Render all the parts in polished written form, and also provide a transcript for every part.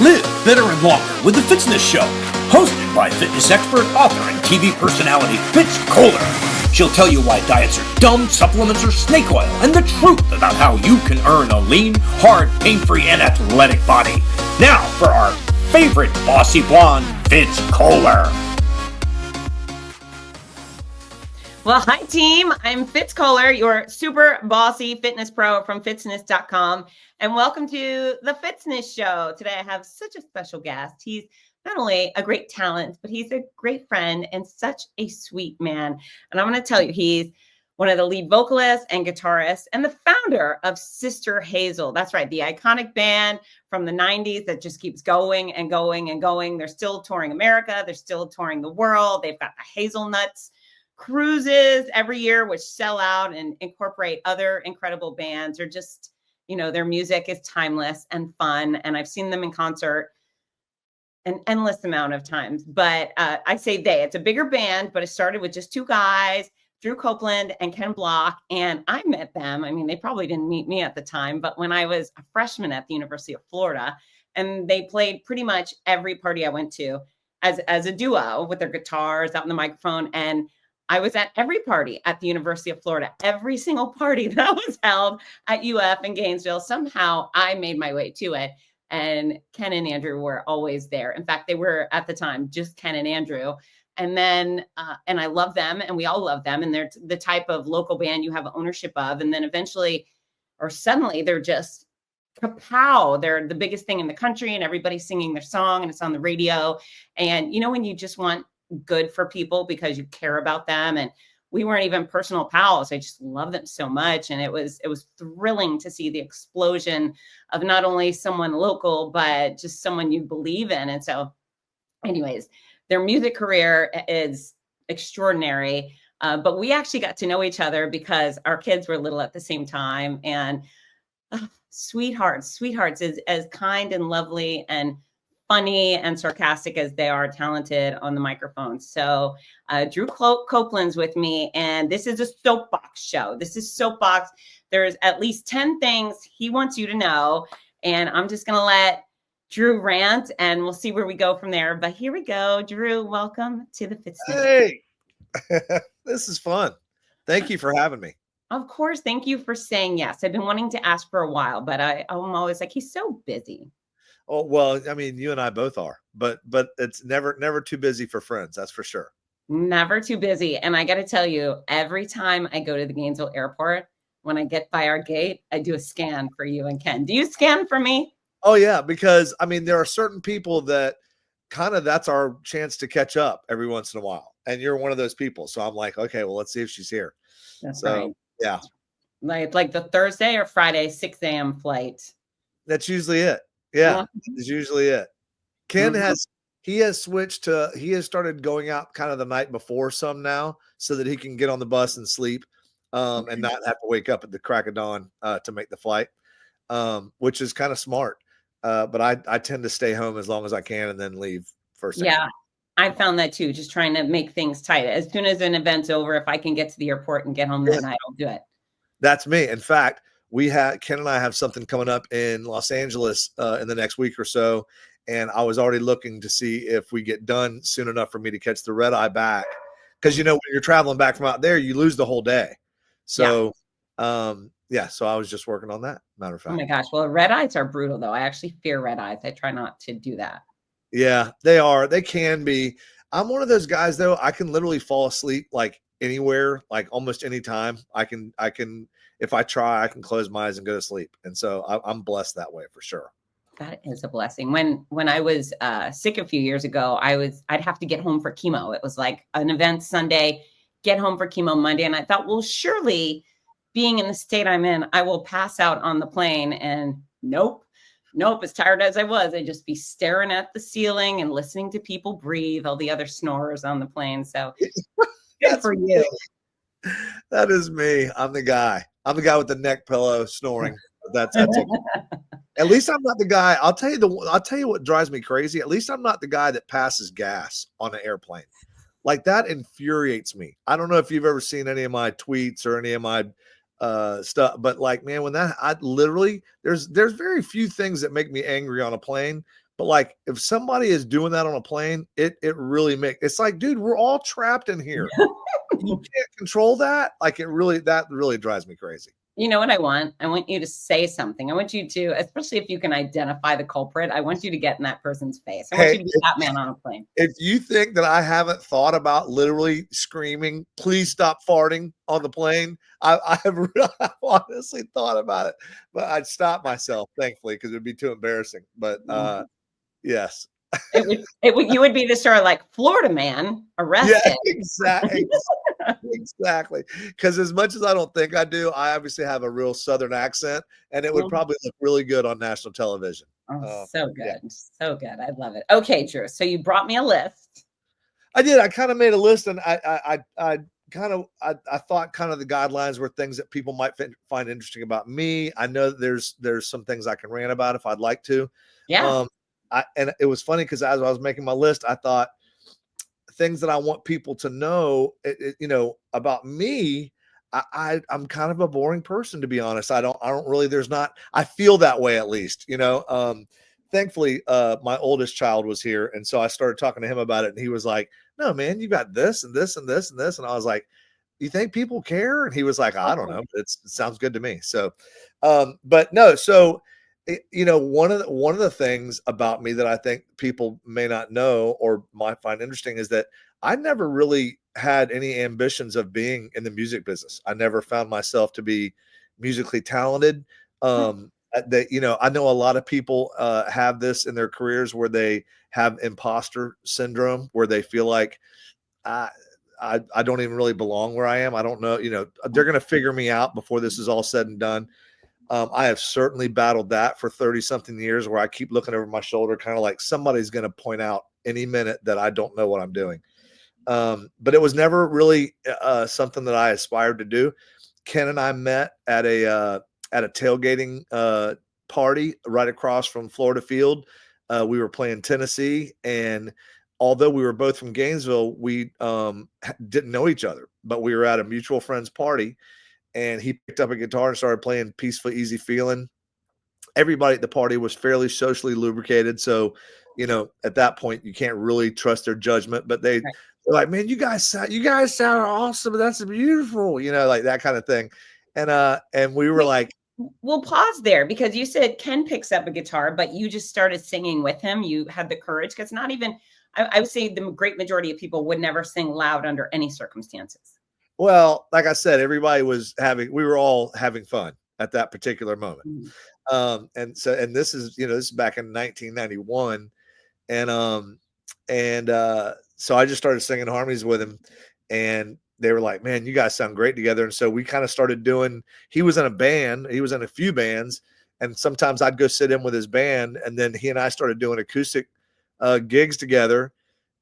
Live better and longer with the Fitzness Show, hosted by fitness expert, author, and TV personality Fitz Kohler. She'll tell you why diets are dumb, supplements are snake oil, and the truth about how you can earn a lean, hard, pain-free, and athletic body. Now for our favorite bossy blonde, Fitz Kohler. Well, hi team, I'm Fitz Kohler, your super bossy fitness pro from Fitzness.com, and welcome to the Fitzness Show. Today I have such a special guest. He's not only a great talent, but he's a great friend and such a sweet man. And I'm going to tell you, he's one of the lead vocalists and guitarists and the founder of Sister Hazel. That's right, the iconic band from the 90s that just keeps going and going and going. They're still touring America. They're still touring the world. They've got the Hazelnuts cruises every year, which sell out and incorporate other incredible bands. Or just, you know, their music is timeless and fun. And I've seen them in concert an endless amount of times. But I say it's a bigger band, but it started with just two guys, Drew Copeland and Ken Block. And I met them. I mean, they probably didn't meet me at the time, but when I was a freshman at the University of Florida, and they played pretty much every party I went to as a duo with their guitars out on the microphone. And I was at every party at the University of Florida, every single party that was held at UF in Gainesville. Somehow I made my way to it. And Ken and Andrew were always there. In fact, they were at the time just Ken and Andrew. And then, and I love them and we all love them. And they're the type of local band you have ownership of. And then eventually, or suddenly, they're just kapow. They're the biggest thing in the country and everybody's singing their song and it's on the radio. And you know, when you just want good for people because you care about them. And we weren't even personal pals. I just love them so much. And it was thrilling to see the explosion of not only someone local, but just someone you believe in. And so anyways, their music career is extraordinary. But we actually got to know each other because our kids were little at the same time. And sweethearts, as kind and lovely and funny and sarcastic as they are talented on the microphone. So Drew Copeland's with me, and this is a soapbox show. This is soapbox. There's at least 10 things he wants you to know, and I'm just going to let Drew rant, and we'll see where we go from there. But here we go. Drew, welcome to the Fitz. Hey, this is fun. Thank you for having me. Of course. Thank you for saying yes. I've been wanting to ask for a while, but I'm always like, he's so busy. Oh, well, I mean, you and I both are, but it's never too busy for friends. That's for sure. Never too busy. And I got to tell you, every time I go to the Gainesville airport, when I get by our gate, I do a scan for you and Ken. Do you scan for me? Oh yeah. Because I mean, there are certain people that that's our chance to catch up every once in a while. And you're one of those people. So I'm like, okay, well, let's see if she's here. That's so right. Yeah. Like the Thursday or Friday, 6 a.m. flight. That's usually it. Yeah, is usually it. Ken has started going out kind of the night before some now so that he can get on the bus and sleep and not have to wake up at the crack of dawn to make the flight, which is kind of smart. But I tend to stay home as long as I can and then leave first thing. Yeah, I found that too, just trying to make things tight. As soon as an event's over, if I can get to the airport and get home that night, I'll do it. That's me. In fact, Ken and I have something coming up in Los Angeles in the next week or so. And I was already looking to see if we get done soon enough for me to catch the red eye back. Cause you know, when you're traveling back from out there, you lose the whole day. So, so I was just working on that, matter of fact. Oh my gosh. Well, red eyes are brutal though. I actually fear red eyes. I try not to do that. Yeah, they are. They can be. I'm one of those guys though. I can literally fall asleep like anywhere, like almost any time. I can, if I try, I can close my eyes and go to sleep. And so I'm blessed that way for sure. That is a blessing. When I was sick a few years ago, I'd have to get home for chemo. It was like an event Sunday, get home for chemo Monday. And I thought, well, surely being in the state I'm in, I will pass out on the plane. And nope. As tired as I was, I'd just be staring at the ceiling and listening to people breathe, all the other snorers on the plane. So good for you. That is me. I'm the guy with the neck pillow snoring. That's it. At least I'm not the guy. I'll tell you what drives me crazy. At least I'm not the guy that passes gas on an airplane. Like that infuriates me. I don't know if you've ever seen any of my tweets or any of my stuff, but like, man, when that, I literally, there's very few things that make me angry on a plane, But like if somebody is doing that on a plane, it really it's like, dude, we're all trapped in here. You can't control that. Like that really drives me crazy. You know what I want? I want you to say something. I want you to, especially if you can identify the culprit, I want you to get in that person's face. I want you to be that man on a plane. If you think that I haven't thought about literally screaming, please stop farting on the plane, I've honestly thought about it, but I'd stop myself, thankfully, because it would be too embarrassing. But yes. You would be the sort of like Florida man arrested. Yeah, exactly. Because as much as I don't think I do, I obviously have a real Southern accent, and it would probably look really good on national television. So good. Yeah. So good. I love it. Okay, Drew. So you brought me a list. I did. I kind of made a list, and I thought kind of the guidelines were things that people might find interesting about me. I know that there's some things I can rant about if I'd like to. Yeah. And it was funny because as I was making my list, I thought things that I want people to know, about me. I'm kind of a boring person, to be honest. I don't really, I feel that way, at least, thankfully, my oldest child was here. And so I started talking to him about it, and he was like, no, man, you got this and this and this and this. And I was like, you think people care? And he was like, I don't know. It sounds good to me. So, but no, so, one of the things about me that I think people may not know or might find interesting is that I never really had any ambitions of being in the music business. I never found myself to be musically talented. That, I know a lot of people have this in their careers where they have imposter syndrome, where they feel like I don't even really belong where I am. I don't know, they're going to figure me out before this is all said and done. I have certainly battled that for 30 something years, where I keep looking over my shoulder, kind of like somebody's going to point out any minute that I don't know what I'm doing. But it was never really something that I aspired to do. Ken and I met at a tailgating party right across from Florida Field. We were playing Tennessee, and although we were both from Gainesville, we didn't know each other, but we were at a mutual friend's party. And he picked up a guitar and started playing Peaceful, Easy Feeling. Everybody at the party was fairly socially lubricated. So, at that point, you can't really trust their judgment. But they're like, man, you guys sound awesome. That's beautiful. Like that kind of thing. And we were like, we'll pause there, because you said Ken picks up a guitar, but you just started singing with him. You had the courage, because not even, I would say the great majority of people would never sing loud under any circumstances. Well, like I said, we were all having fun at that particular moment. And this is back in 1991. And so I just started singing harmonies with him, and they were like, man, you guys sound great together. And so we kind of started he was in a band, he was in a few bands, and sometimes I'd go sit in with his band, and then he and I started doing acoustic gigs together.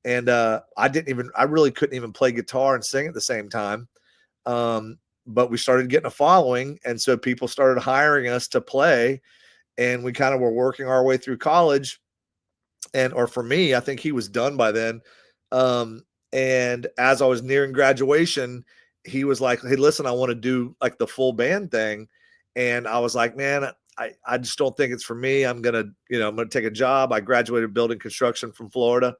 And I really couldn't even play guitar and sing at the same time. But we started getting a following. And so people started hiring us to play, and we kind of were working our way through college. Or for me, I think he was done by then. And as I was nearing graduation, he was like, hey, listen, I want to do like the full band thing. And I was like, man, I just don't think it's for me. I'm going to take a job. I graduated building construction from Florida.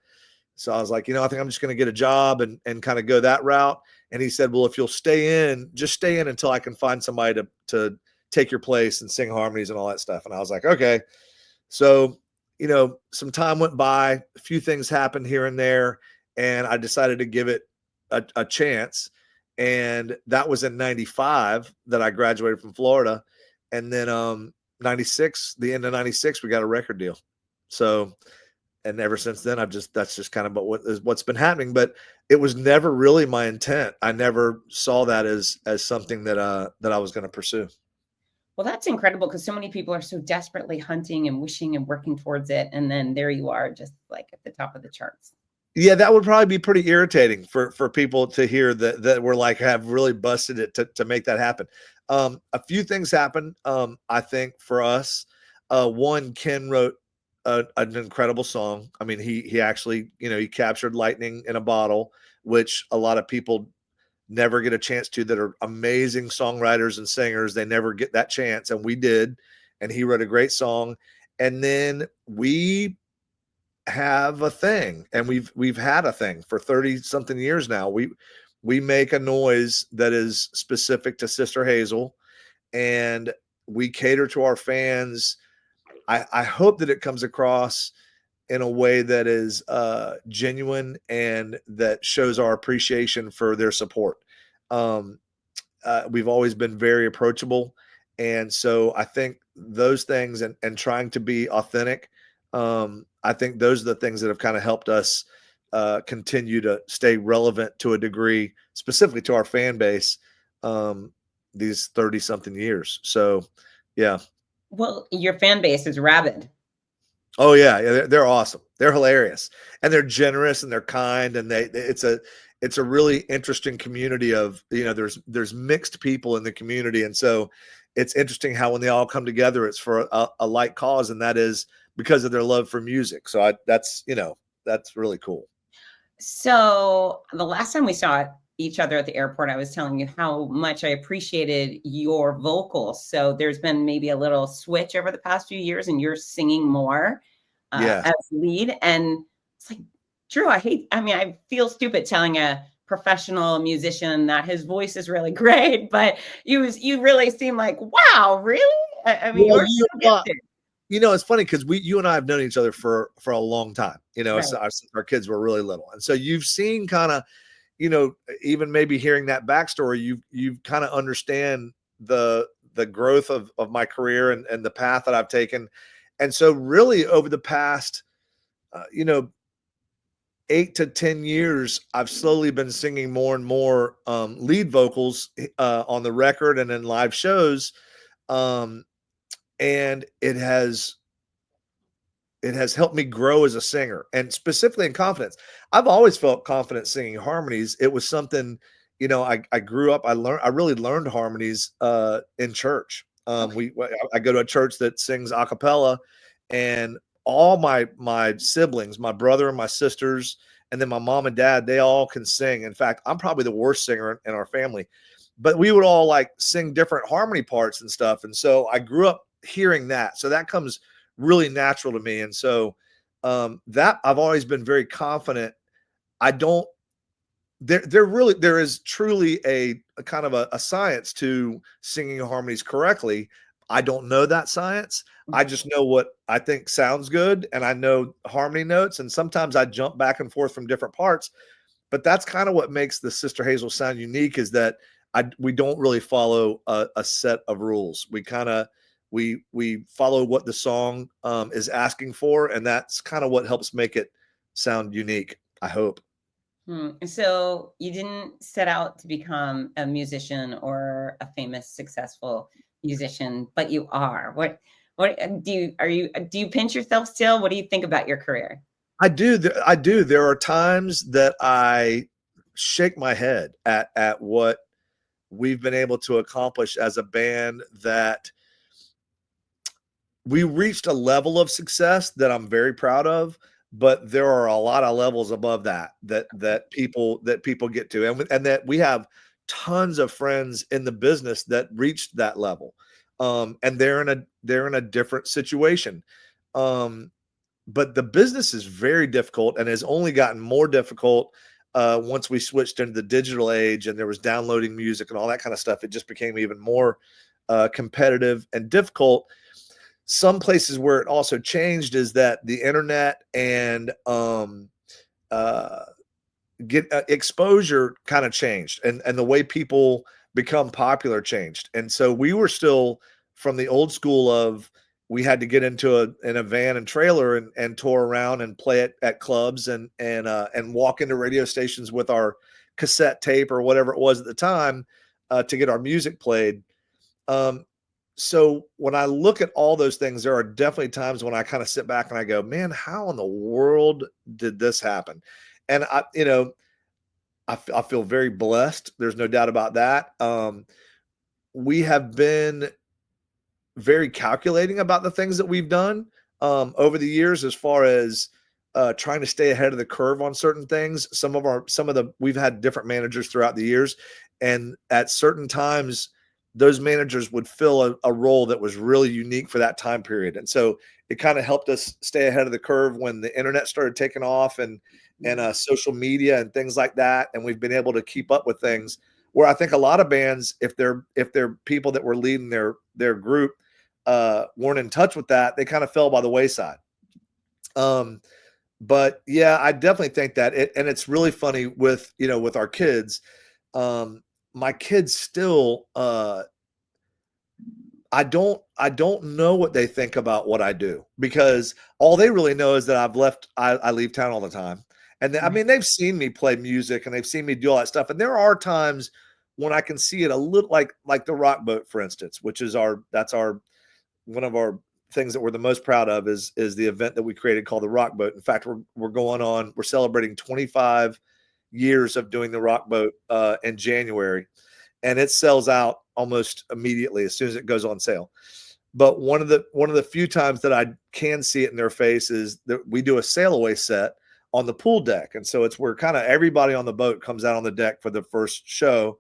So I was like, I think I'm just going to get a job and kind of go that route. And he said, well, if you'll just stay in until I can find somebody to take your place and sing harmonies and all that stuff. And I was like, okay. So, some time went by, a few things happened here and there, and I decided to give it a chance. And that was in 95 that I graduated from Florida. And then 96, the end of 96, we got a record deal. So, and ever since then, that's just kind of what's been happening. But it was never really my intent. I never saw that as something that I was going to pursue. Well, that's incredible, because so many people are so desperately hunting and wishing and working towards it. And then there you are, just like at the top of the charts. Yeah, that would probably be pretty irritating for people to hear that we're like have really busted it to make that happen. A few things happened. I think for us, one, Ken wrote an incredible song. I mean, he actually, he captured lightning in a bottle, which a lot of people never get a chance to, that are amazing songwriters and singers. They never get that chance. And we did, and he wrote a great song. And then we have a thing, and we've had a thing for 30 something years now. We make a noise that is specific to Sister Hazel, and we cater to our fans. I hope that it comes across in a way that is genuine and that shows our appreciation for their support. We've always been very approachable. And so I think those things and trying to be authentic, I think those are the things that have kind of helped us continue to stay relevant to a degree, specifically to our fan base, these 30 something years. So, yeah. Well, your fan base is rabid. Oh yeah, they're awesome. They're hilarious, and they're generous, and they're kind, and it's a really interesting community of, there's mixed people in the community, and so it's interesting how when they all come together, it's for a like cause, and that is because of their love for music. So that's really cool. So the last time we saw each other at the airport, I was telling you how much I appreciated your vocals. So there's been maybe a little switch over the past few years, and you're singing more as lead. And it's like, Drew, I feel stupid telling a professional musician that his voice is really great, but you really seem like, wow, really? I mean, well, you're so gifted. It's funny because you and I have known each other for a long time, Right. since our kids were really little. And so you've seen kind of, even maybe hearing that backstory, you've kind of understand the growth of my career and the path that I've taken. And so really over the past, 8 to 10 years, I've slowly been singing more and more lead vocals on the record and in live shows. And it has helped me grow as a singer, and specifically in confidence. I've always felt confident singing harmonies. It was something, I grew up, I really learned harmonies in church. I go to a church that sings a cappella, and all my siblings, my brother and my sisters, and then my mom and dad, they all can sing. In fact, I'm probably the worst singer in our family, but we would all like sing different harmony parts and stuff. And so I grew up hearing that. So that comes really natural to me. And so that I've always been very confident. There is truly a kind of a science to singing harmonies correctly. I don't know that science. I just know what I think sounds good, and I know harmony notes, and sometimes I jump back and forth from different parts. But that's kind of what makes the Sister Hazel sound unique, is that we don't really follow a set of rules. We kind of we follow what the song is asking for, and that's kind of what helps make it sound unique, I hope. So you didn't set out to become a musician or a famous, successful musician, but you are. What do you pinch yourself still? What do you think about your career? I do. There are times that I shake my head at what we've been able to accomplish as a band, that we reached a level of success that I'm very proud of, but there are a lot of levels above that people get to, and that we have tons of friends in the business that reached that level, and they're in a different situation. But the business is very difficult and has only gotten more difficult once we switched into the digital age and there was downloading music and all that kind of stuff. It just became even more competitive and difficult. Some places where it also changed is that the internet and exposure kind of changed, and the way people become popular changed. And so we were still from the old school of, we had to get into in a van and trailer and tour around and play it at clubs and walk into radio stations with our cassette tape or whatever it was at the time to get our music played. So when I look at all those things, there are definitely times when I kind of sit back and I go, man, how in the world did this happen? And I feel very blessed. There's no doubt about that. We have been very calculating about the things that we've done over the years, as far as trying to stay ahead of the curve on certain things. We've had different managers throughout the years, and at certain times those managers would fill a role that was really unique for that time period. And so it kind of helped us stay ahead of the curve when the internet started taking off and social media and things like that. And we've been able to keep up with things where I think a lot of bands, if they're people that were leading their group weren't in touch with that, they kind of fell by the wayside. But yeah, I definitely think that and it's really funny with our kids. My kids still, I don't know what they think about what I do, because all they really know is that I leave town all the time. And I mean, they've seen me play music and they've seen me do all that stuff. And there are times when I can see it a little like the Rock Boat, for instance, which is one of our things that we're the most proud of is the event that we created called the Rock Boat. In fact, we're celebrating 25 years of doing the Rock Boat in January, and it sells out almost immediately as soon as it goes on sale. But one of the few times that I can see it in their face is that we do a sail away set on the pool deck. And so it's where kind of everybody on the boat comes out on the deck for the first show.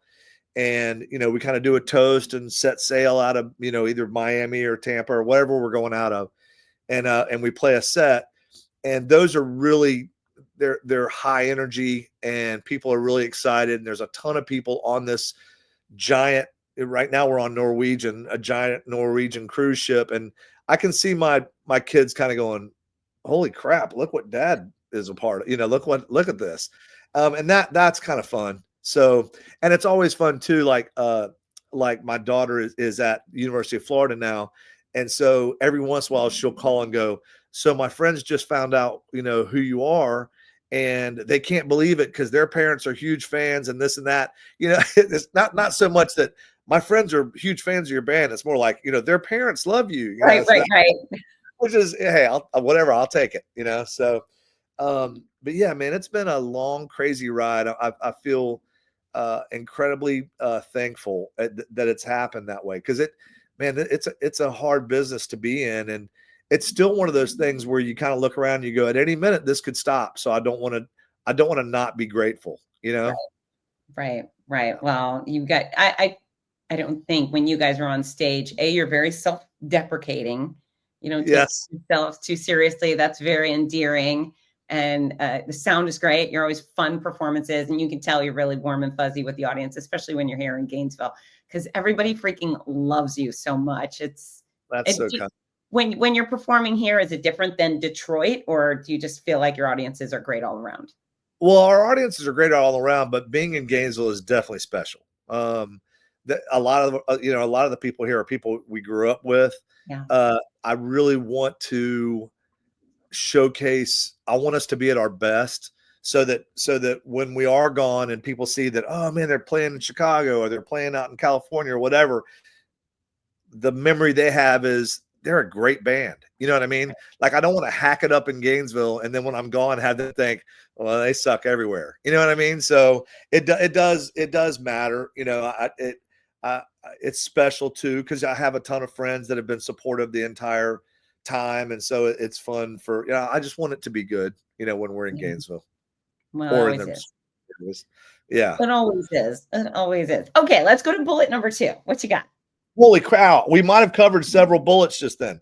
And, we kind of do a toast and set sail out of, either Miami or Tampa or whatever we're going out of. And we play a set, and those are really, they're high energy and people are really excited. And there's a ton of people on this giant, right now we're on a giant Norwegian cruise ship. And I can see my kids kind of going, holy crap, look what dad is a part of, look at this. And that's kind of fun. So, and it's always fun too. Like my daughter is at University of Florida now. And so every once in a while she'll call and go, so my friends just found out, who you are, and they can't believe it because their parents are huge fans and this and that. It's not so much that my friends are huge fans of your band. It's more like, their parents love you. Right. Which is, hey, I'll take it, so, but yeah, man, it's been a long, crazy ride. I feel incredibly thankful that it's happened that way, because it's a hard business to be in, and it's still one of those things where you kind of look around and you go, at any minute this could stop, so I don't want to not be grateful, Right. Well, you've got I don't think when you guys are on stage, you're very self-deprecating, take yourself too seriously. That's very endearing. And the sound is great. You're always fun performances, and you can tell you're really warm and fuzzy with the audience, especially when you're here in Gainesville, because everybody freaking loves you so much. When you're performing here, is it different than Detroit, or do you just feel like your audiences are great all around? Well, our audiences are great all around, but being in Gainesville is definitely special. A lot of the people here are people we grew up with. Yeah. I really want to showcase, I want us to be at our best, so that when we are gone and people see that, oh man, they're playing in Chicago or they're playing out in California or whatever, the memory they have is they're a great band. You know what I mean? Like, I don't want to hack it up in Gainesville and then when I'm gone have them think, well, they suck everywhere. You know what I mean? So it does matter. It's special too, because I have a ton of friends that have been supportive the entire time, and so it's fun for I just want it to be good when we're in Gainesville. Well, it always is. Yeah, it always is. Okay, let's go to bullet number 2. What you got? Holy cow, we might have covered several bullets just then.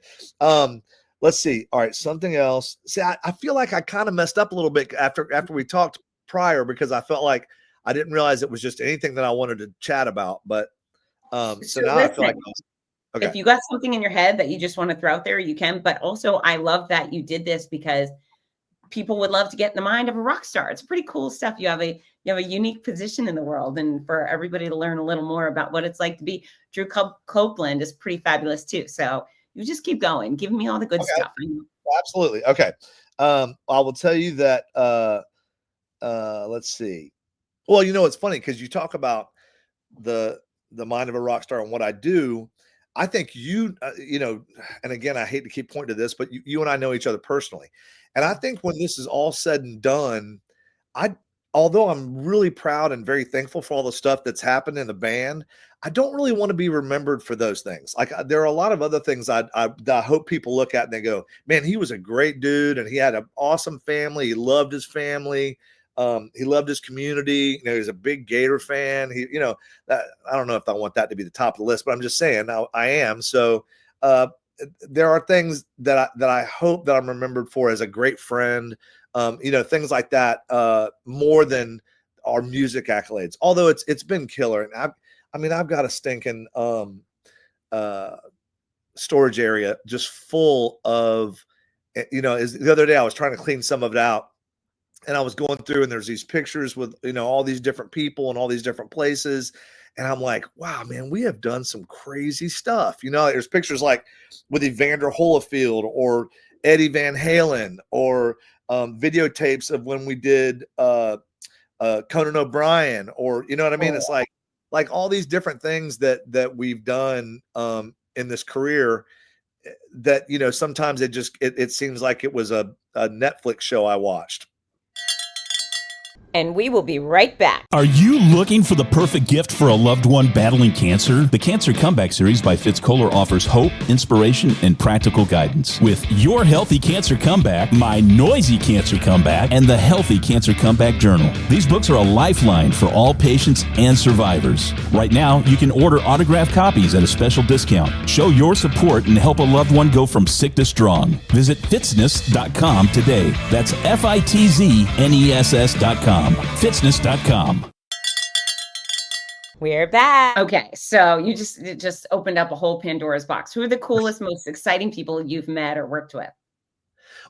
Let's see. All right, something else. See, I feel like I kind of messed up a little bit after we talked prior, because I felt like I didn't realize it was just anything that I wanted to chat about, but so now I feel like okay. If you got something in your head that you just want to throw out there, you can. But also, I love that you did this, because people would love to get in the mind of a rock star. It's pretty cool stuff. You have a unique position in the world, and for everybody to learn a little more about what it's like to be Drew Copeland is pretty fabulous too. So you just keep going, giving me all the good stuff. Absolutely. Okay. I will tell you that. Let's see. Well, it's funny because you talk about the mind of a rock star and what I do. I think and again, I hate to keep pointing to this, but you and I know each other personally. And I think when this is all said and done, although I'm really proud and very thankful for all the stuff that's happened in the band, I don't really want to be remembered for those things. Like, there are a lot of other things I hope people look at and they go, man, he was a great dude and he had an awesome family. He loved his family. He loved his community. He's a big Gator fan. I don't know if I want that to be the top of the list, but I'm just saying I am. So there are things that I hope that I'm remembered for as a great friend. Things like that, more than our music accolades. Although it's been killer, and I've got a stinking storage area just full of, the other day I was trying to clean some of it out, and I was going through, and there's these pictures with all these different people and all these different places, and I'm like, wow, man, we have done some crazy stuff. There's pictures like with Evander Holyfield or Eddie Van Halen, or videotapes of when we did Conan O'Brien, or you know what I mean? It's like all these different things that we've done in this career that sometimes it seems like it was a Netflix show I watched. And we will be right back. Are you looking for the perfect gift for a loved one battling cancer? The Cancer Comeback Series by Fitz offers hope, inspiration, and practical guidance. With Your Healthy Cancer Comeback, My Noisy Cancer Comeback, and The Healthy Cancer Comeback Journal. These books are a lifeline for all patients and survivors. Right now, you can order autographed copies at a special discount. Show your support and help a loved one go from sick to strong. Visit Fitzness.com today. That's Fitzness.com. Fitzness.com. We're back. Okay, so you just opened up a whole Pandora's box. Who are the coolest, most exciting people you've met or worked with?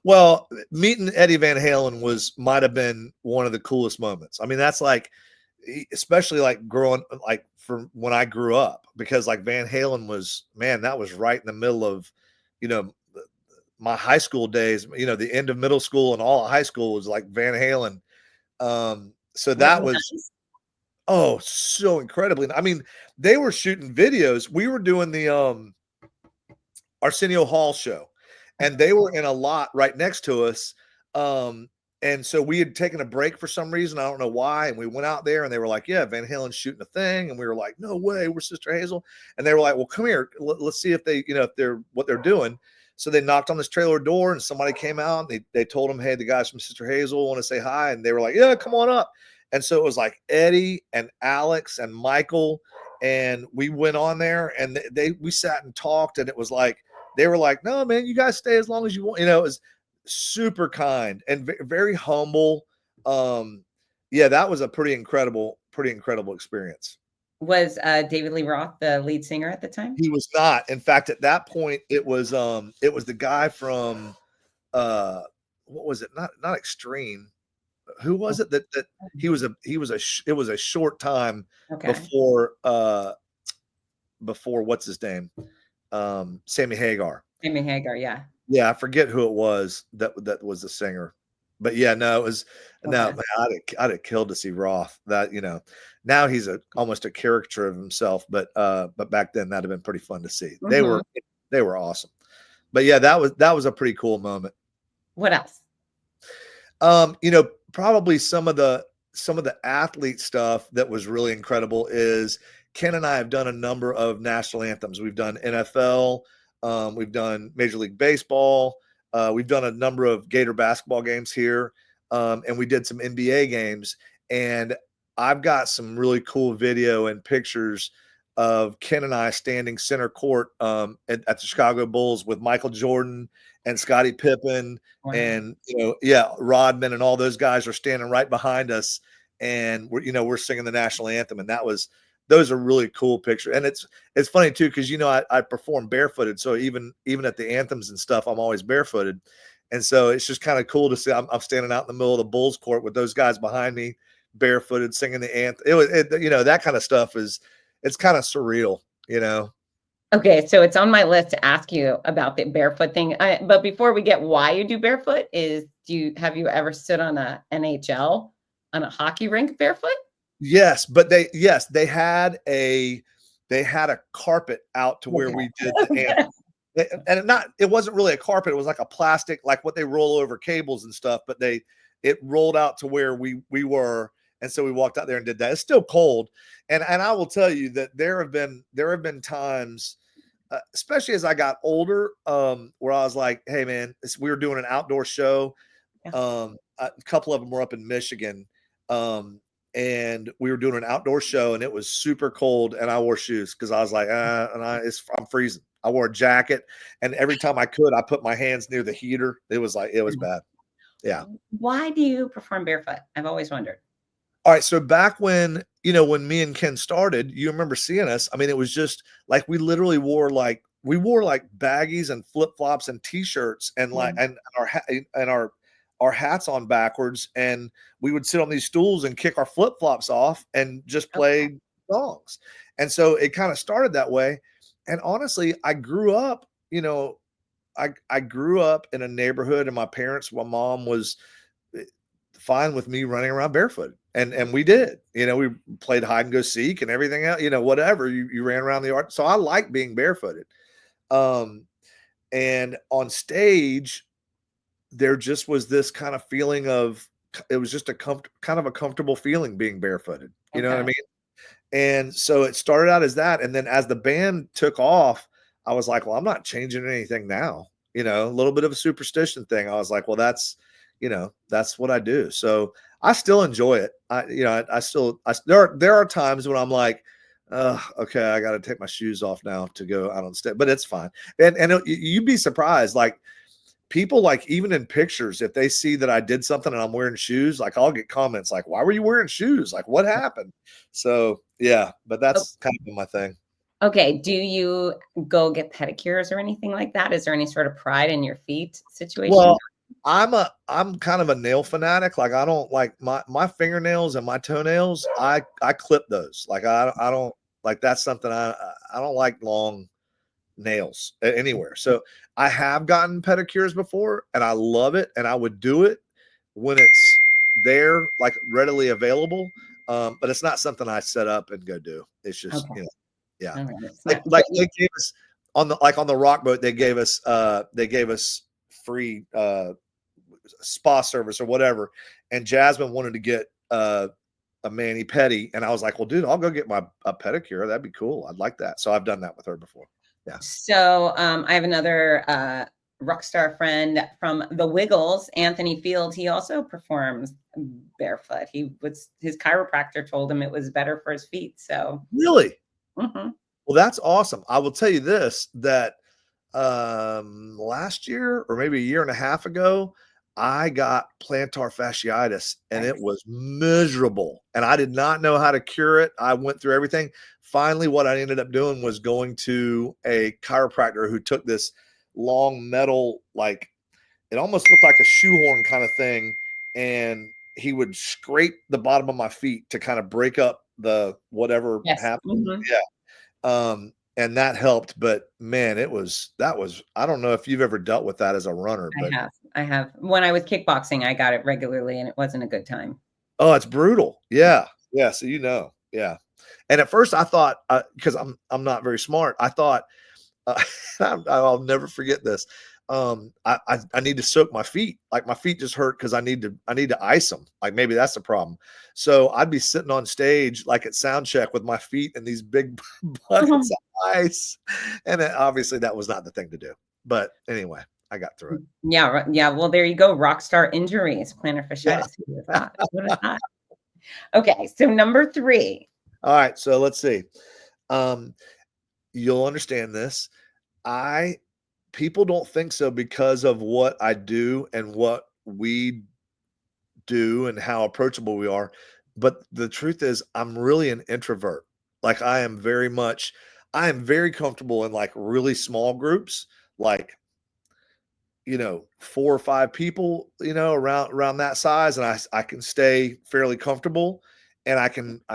Well, meeting Eddie Van Halen might have been one of the coolest moments. I mean, that's like, especially like growing, like from when I grew up, because like Van Halen that was right in the middle of, my high school days, the end of middle school and all of high school was like Van Halen. So that was, so incredibly, I mean, they were shooting videos. We were doing the, Arsenio Hall show, and they were in a lot right next to us. And so we had taken a break for some reason. I don't know why. And we went out there, and they were like, yeah, Van Halen's shooting a thing. And we were like, no way, we're Sister Hazel. And they were like, well, come here. Let's see if they, if they're what they're doing. So they knocked on this trailer door, and somebody came out. And they told them, hey, the guys from Sister Hazel want to say hi. And they were like, yeah, come on up. And so it was like Eddie and Alex and Michael. And we went on there, and we sat and talked. And it was like, they were like, no, man, you guys stay as long as you want. It was super kind and very humble. That was a pretty incredible experience. Was David Lee Roth the lead singer at the time? He was not. In fact, at that point, it was the guy from what was it? Not Extreme. Who was it that it was a short time before what's his name? Sammy Hagar. Sammy Hagar, yeah. Yeah, I forget who it was that was the singer. But yeah, no, it was man, I'd have killed to see Roth. That now he's almost a caricature of himself. But back then that'd have been pretty fun to see. Mm-hmm. They were awesome. But yeah, that was a pretty cool moment. What else? Probably some of the athlete stuff that was really incredible is Ken and I have done a number of national anthems. We've done NFL, we've done Major League Baseball. We've done a number of Gator basketball games here, and we did some NBA games. And I've got some really cool video and pictures of Ken and I standing center court at the Chicago Bulls with Michael Jordan and Scottie Pippen. Wow. And Rodman and all those guys are standing right behind us, and we're singing the national anthem. And those are really cool pictures. And it's funny too, because I perform barefooted, so even at the anthems and stuff, I'm always barefooted. And so it's just kind of cool to see I'm standing out in the middle of the Bulls court with those guys behind me, barefooted, singing the anthem. That kind of stuff it's kind of surreal, Okay, so it's on my list to ask you about the barefoot thing. But before we get why you do barefoot, have you ever stood on a NHL on a hockey rink barefoot? Yes, but they had a carpet out to where we did the anthem. And it wasn't really a carpet, it was like a plastic, like what they roll over cables and stuff, but it rolled out to where we were. And so we walked out there and did that. It's still cold. And I will tell you that there have been times, especially as I got older, where I was like, hey man, we were doing an outdoor show. A couple of them were up in Michigan. And we were doing an outdoor show, and it was super cold, and I wore shoes because I was like, I'm freezing. I wore a jacket, and every time I could, I put my hands near the heater. It was bad. Yeah. Why do you perform barefoot? I've always wondered. All right. So back when, when me and Ken started, you remember seeing us. I mean, it was just like we literally wore baggies and flip flops and t-shirts and our hats on backwards, and we would sit on these stools and kick our flip flops off and just play songs. And so it kind of started that way. And honestly, I grew up, I grew up in a neighborhood, and my mom was fine with me running around barefoot. And we did, we played hide and go seek and everything else, whatever you ran around the yard. So I like being barefooted. And on stage, there just was this kind of feeling of, it was just kind of a comfortable feeling being barefooted. You know what I mean? And so it started out as that. And then as the band took off, I was like, well, I'm not changing anything now, a little bit of a superstition thing. I was like, well, that's what I do. So I still enjoy it. There are times when I'm like, okay, I got to take my shoes off now to go out on stage, but it's fine. And you'd be surprised. Like, people, like, even in pictures, if they see that I did something and I'm wearing shoes, like, I'll get comments like, why were you wearing shoes? Like, what happened? So yeah, but that's kind of my thing. Okay. Do you go get pedicures or anything like that? Is there any sort of pride in your feet situation? Well, I'm kind of a nail fanatic. Like, I don't like my fingernails and my toenails. I clip those. Like, I don't like, that's something I don't like long nails anywhere. So I have gotten pedicures before, and I love it, and I would do it when it's there, like, readily available. But it's not something I set up and go do. It's just, yeah. Like they gave us on the rock boat, they gave us free spa service or whatever. And Jasmine wanted to get a mani pedi, and I was like, well, dude, I'll go get a pedicure. That'd be cool. I'd like that. So I've done that with her before. Yeah. So I have another rock star friend from the Wiggles, Anthony Field. He also performs barefoot. His chiropractor told him it was better for his feet. So really, well, that's awesome. I will tell you this, that last year or maybe a year and a half ago, I got plantar fasciitis, and it was miserable, and I did not know how to cure it. I went through everything. Finally, what I ended up doing was going to a chiropractor who took this long metal, like, it almost looked like a shoehorn kind of thing, and he would scrape the bottom of my feet to kind of break up the whatever happened. Mm-hmm. Yeah. And that helped, but man, that was, I don't know if you've ever dealt with that as a runner, but I have. When I was kickboxing, I got it regularly, and it wasn't a good time. Oh, it's brutal. Yeah. Yeah. So, yeah. And at first I thought, cause I'm not very smart. I thought, I'll never forget this. I need to soak my feet. Like, my feet just hurt because I need to ice them. Like, maybe that's the problem. So I'd be sitting on stage, like at sound check, with my feet in these big buckets of ice. And then obviously that was not the thing to do. But anyway, I got through it. Yeah. Yeah. Well, there you go. Rock star injuries, plantar fasciitis. Yeah. What is that? Okay. So number 3. All right. So let's see. You'll understand this. People don't think so because of what I do and what we do and how approachable we are. But the truth is, I'm really an introvert. Like, I am very comfortable in, like, really small groups, like, 4 or 5 people, around that size. And I can stay fairly comfortable, and I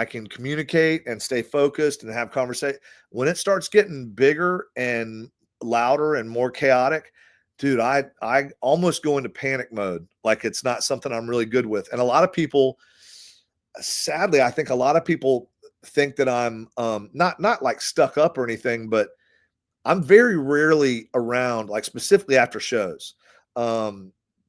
can communicate and stay focused and have conversation. When it starts getting bigger and louder and more chaotic, dude, I almost go into panic mode. Like, it's not something I'm really good with. And a lot of people, sadly, I think a lot of people think that I'm not like stuck up or anything, but I'm very rarely around, like, specifically after shows.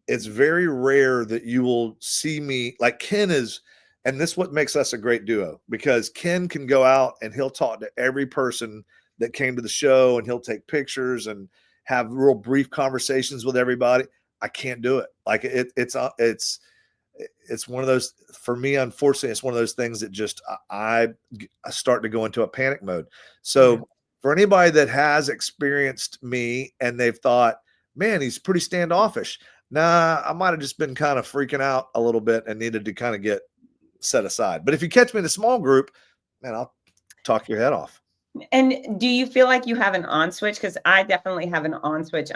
It's very rare that you will see me, like, Ken is, and this is what makes us a great duo, because Ken can go out and he'll talk to every person that came to the show, and he'll take pictures and have real brief conversations with everybody. I can't do it. Like, it's it's one of those, for me, unfortunately, it's one of those things that just I start to go into a panic mode. So for anybody that has experienced me and they've thought, man, he's pretty standoffish. Nah, I might have just been kind of freaking out a little bit and needed to kind of get set aside. But if you catch me in a small group, man, I'll talk your head off. And do you feel like you have an on switch? Because I definitely have an on switch.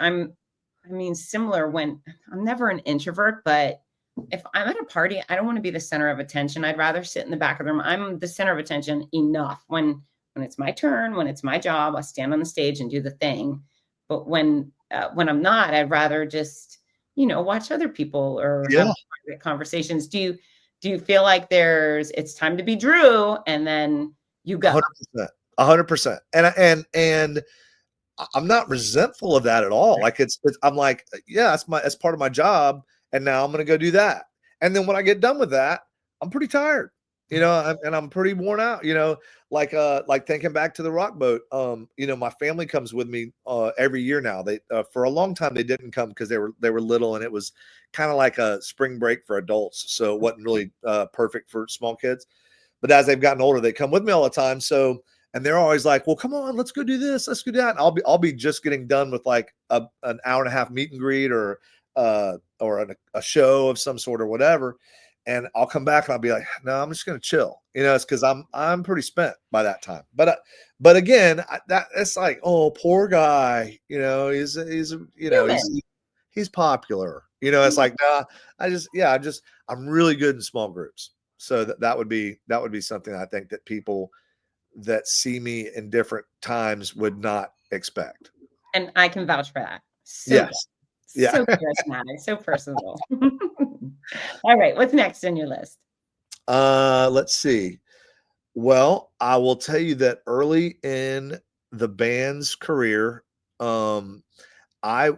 Similar when I'm never an introvert, but if I'm at a party, I don't want to be the center of attention. I'd rather sit in the back of the room. I'm the center of attention enough when it's my turn, when it's my job, I stand on the stage and do the thing. But when I'm not, I'd rather just, watch other people or have private conversations. Do you feel like it's time to be Drew and then you go? 100%. And I'm not resentful of that at all. Like I'm like, yeah, that's part of my job. And now I'm going to go do that. And then when I get done with that, I'm pretty tired, and I'm pretty worn out, like thinking back to the rock boat. My family comes with me every year now. They for a long time they didn't come because they were little, and it was kind of like a spring break for adults. So it wasn't really perfect for small kids. But as they've gotten older, they come with me all the time. So, and they're always like, well, come on, let's go do this. Let's go do that. And I'll be just getting done with like an hour and a half meet and greet or a show of some sort or whatever. And I'll come back and I'll be like, no, I'm just going to chill. It's because I'm pretty spent by that time. But again, that's like, oh, poor guy. He's popular. It's like, nah. I'm really good in small groups. So that would be something I think that people that see me in different times would not expect. And I can vouch for that. Yes. Yeah. So charismatic, so personable. All right. What's next on your list? Let's see. Well, I will tell you that early in the band's career, I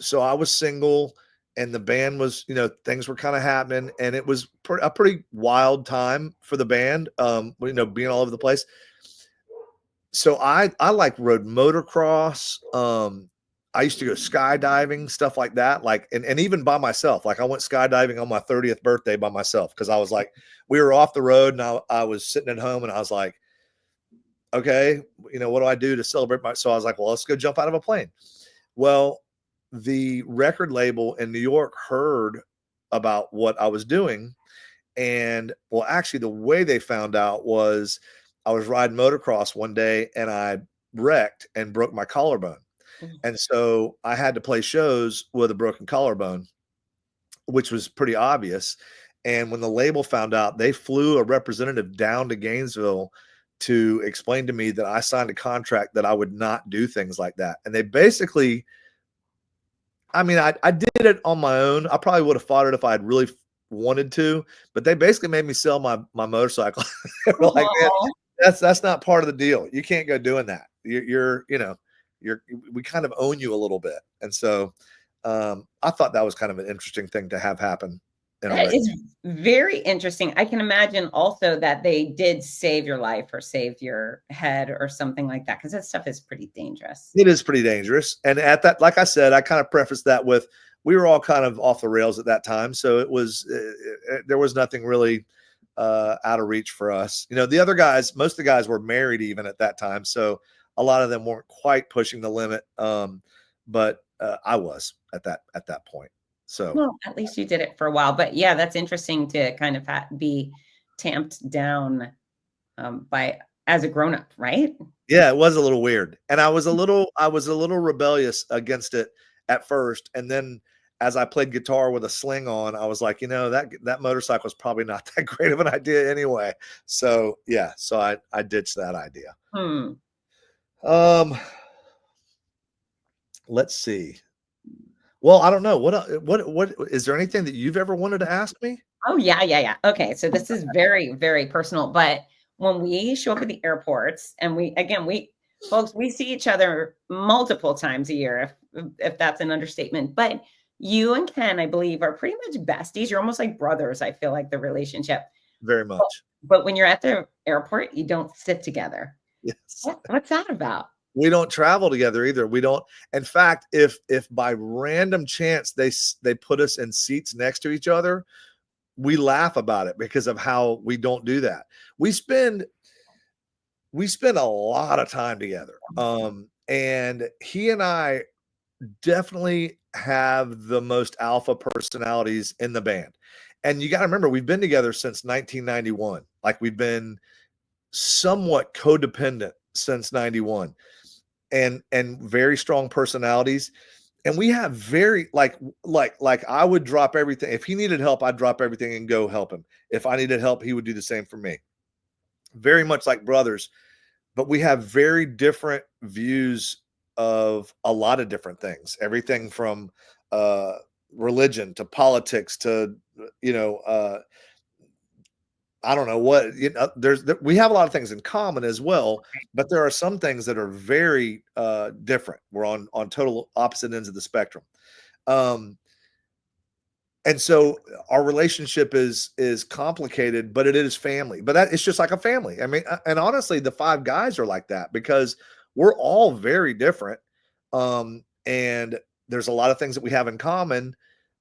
was single and the band was, things were kind of happening, and it was a pretty wild time for the band, being all over the place. So I like rode motocross. I used to go skydiving, stuff like that. Like, and even by myself, like I went skydiving on my 30th birthday by myself. Cause I was like, we were off the road and I was sitting at home and I was like, okay, what do I do to celebrate so I was like, well, let's go jump out of a plane. Well, the record label in New York heard about what I was doing. And well, actually the way they found out was I was riding motocross one day and I wrecked and broke my collarbone. And so I had to play shows with a broken collarbone, which was pretty obvious. And when the label found out, they flew a representative down to Gainesville to explain to me that I signed a contract that I would not do things like that. And they basically, I did it on my own. I probably would have fought it if I had really wanted to, but they basically made me sell my motorcycle. They were like, man, that's not part of the deal. You can't go doing that. We kind of own you a little bit. And so I thought that was kind of an interesting thing to have happen. It's very interesting. I can imagine also that they did save your life or save your head or something like that, because that stuff is pretty dangerous. It is pretty dangerous. And at that, like I said, I kind of prefaced that with, we were all kind of off the rails at that time. So it was, there was nothing really out of reach for us. The other guys, most of the guys were married even at that time. So a lot of them weren't quite pushing the limit. But I was at that point. So, well, at least you did it for a while. But yeah, that's interesting to kind of be tamped down as a grown-up, right? Yeah, it was a little weird. And I was a little rebellious against it at first. And then as I played guitar with a sling on, I was like, that motorcycle is probably not that great of an idea anyway. So yeah, so I ditched that idea. Let's see. Well, I don't know. What is there anything that you've ever wanted to ask me? Oh, yeah. Okay. So this is very, very personal, but when we show up at the airports and we see each other multiple times a year, if that's an understatement, but you and Ken, I believe, are pretty much besties. You're almost like brothers. I feel like the relationship. Very much. But when you're at the airport, you don't sit together. Yes. What's that about? We don't travel together either. We don't. In fact, if by random chance they put us in seats next to each other, we laugh about it because of how we don't do that. We spend a lot of time together. And he and I definitely have the most alpha personalities in the band. And you got to remember, we've been together since 1991. Like, we've been somewhat codependent since 91, and very strong personalities. And we have very like I would drop everything. If he needed help, I'd drop everything and go help him. If I needed help, he would do the same for me. Very much like brothers, but we have very different views of a lot of different things. Everything from religion to politics to, I don't know what, we have a lot of things in common as well, but there are some things that are very different. We're on total opposite ends of the spectrum. And so our relationship is complicated, but it is family. But it's just like a family. I mean, and honestly, the 5 guys are like that because we're all very different. And there's a lot of things that we have in common.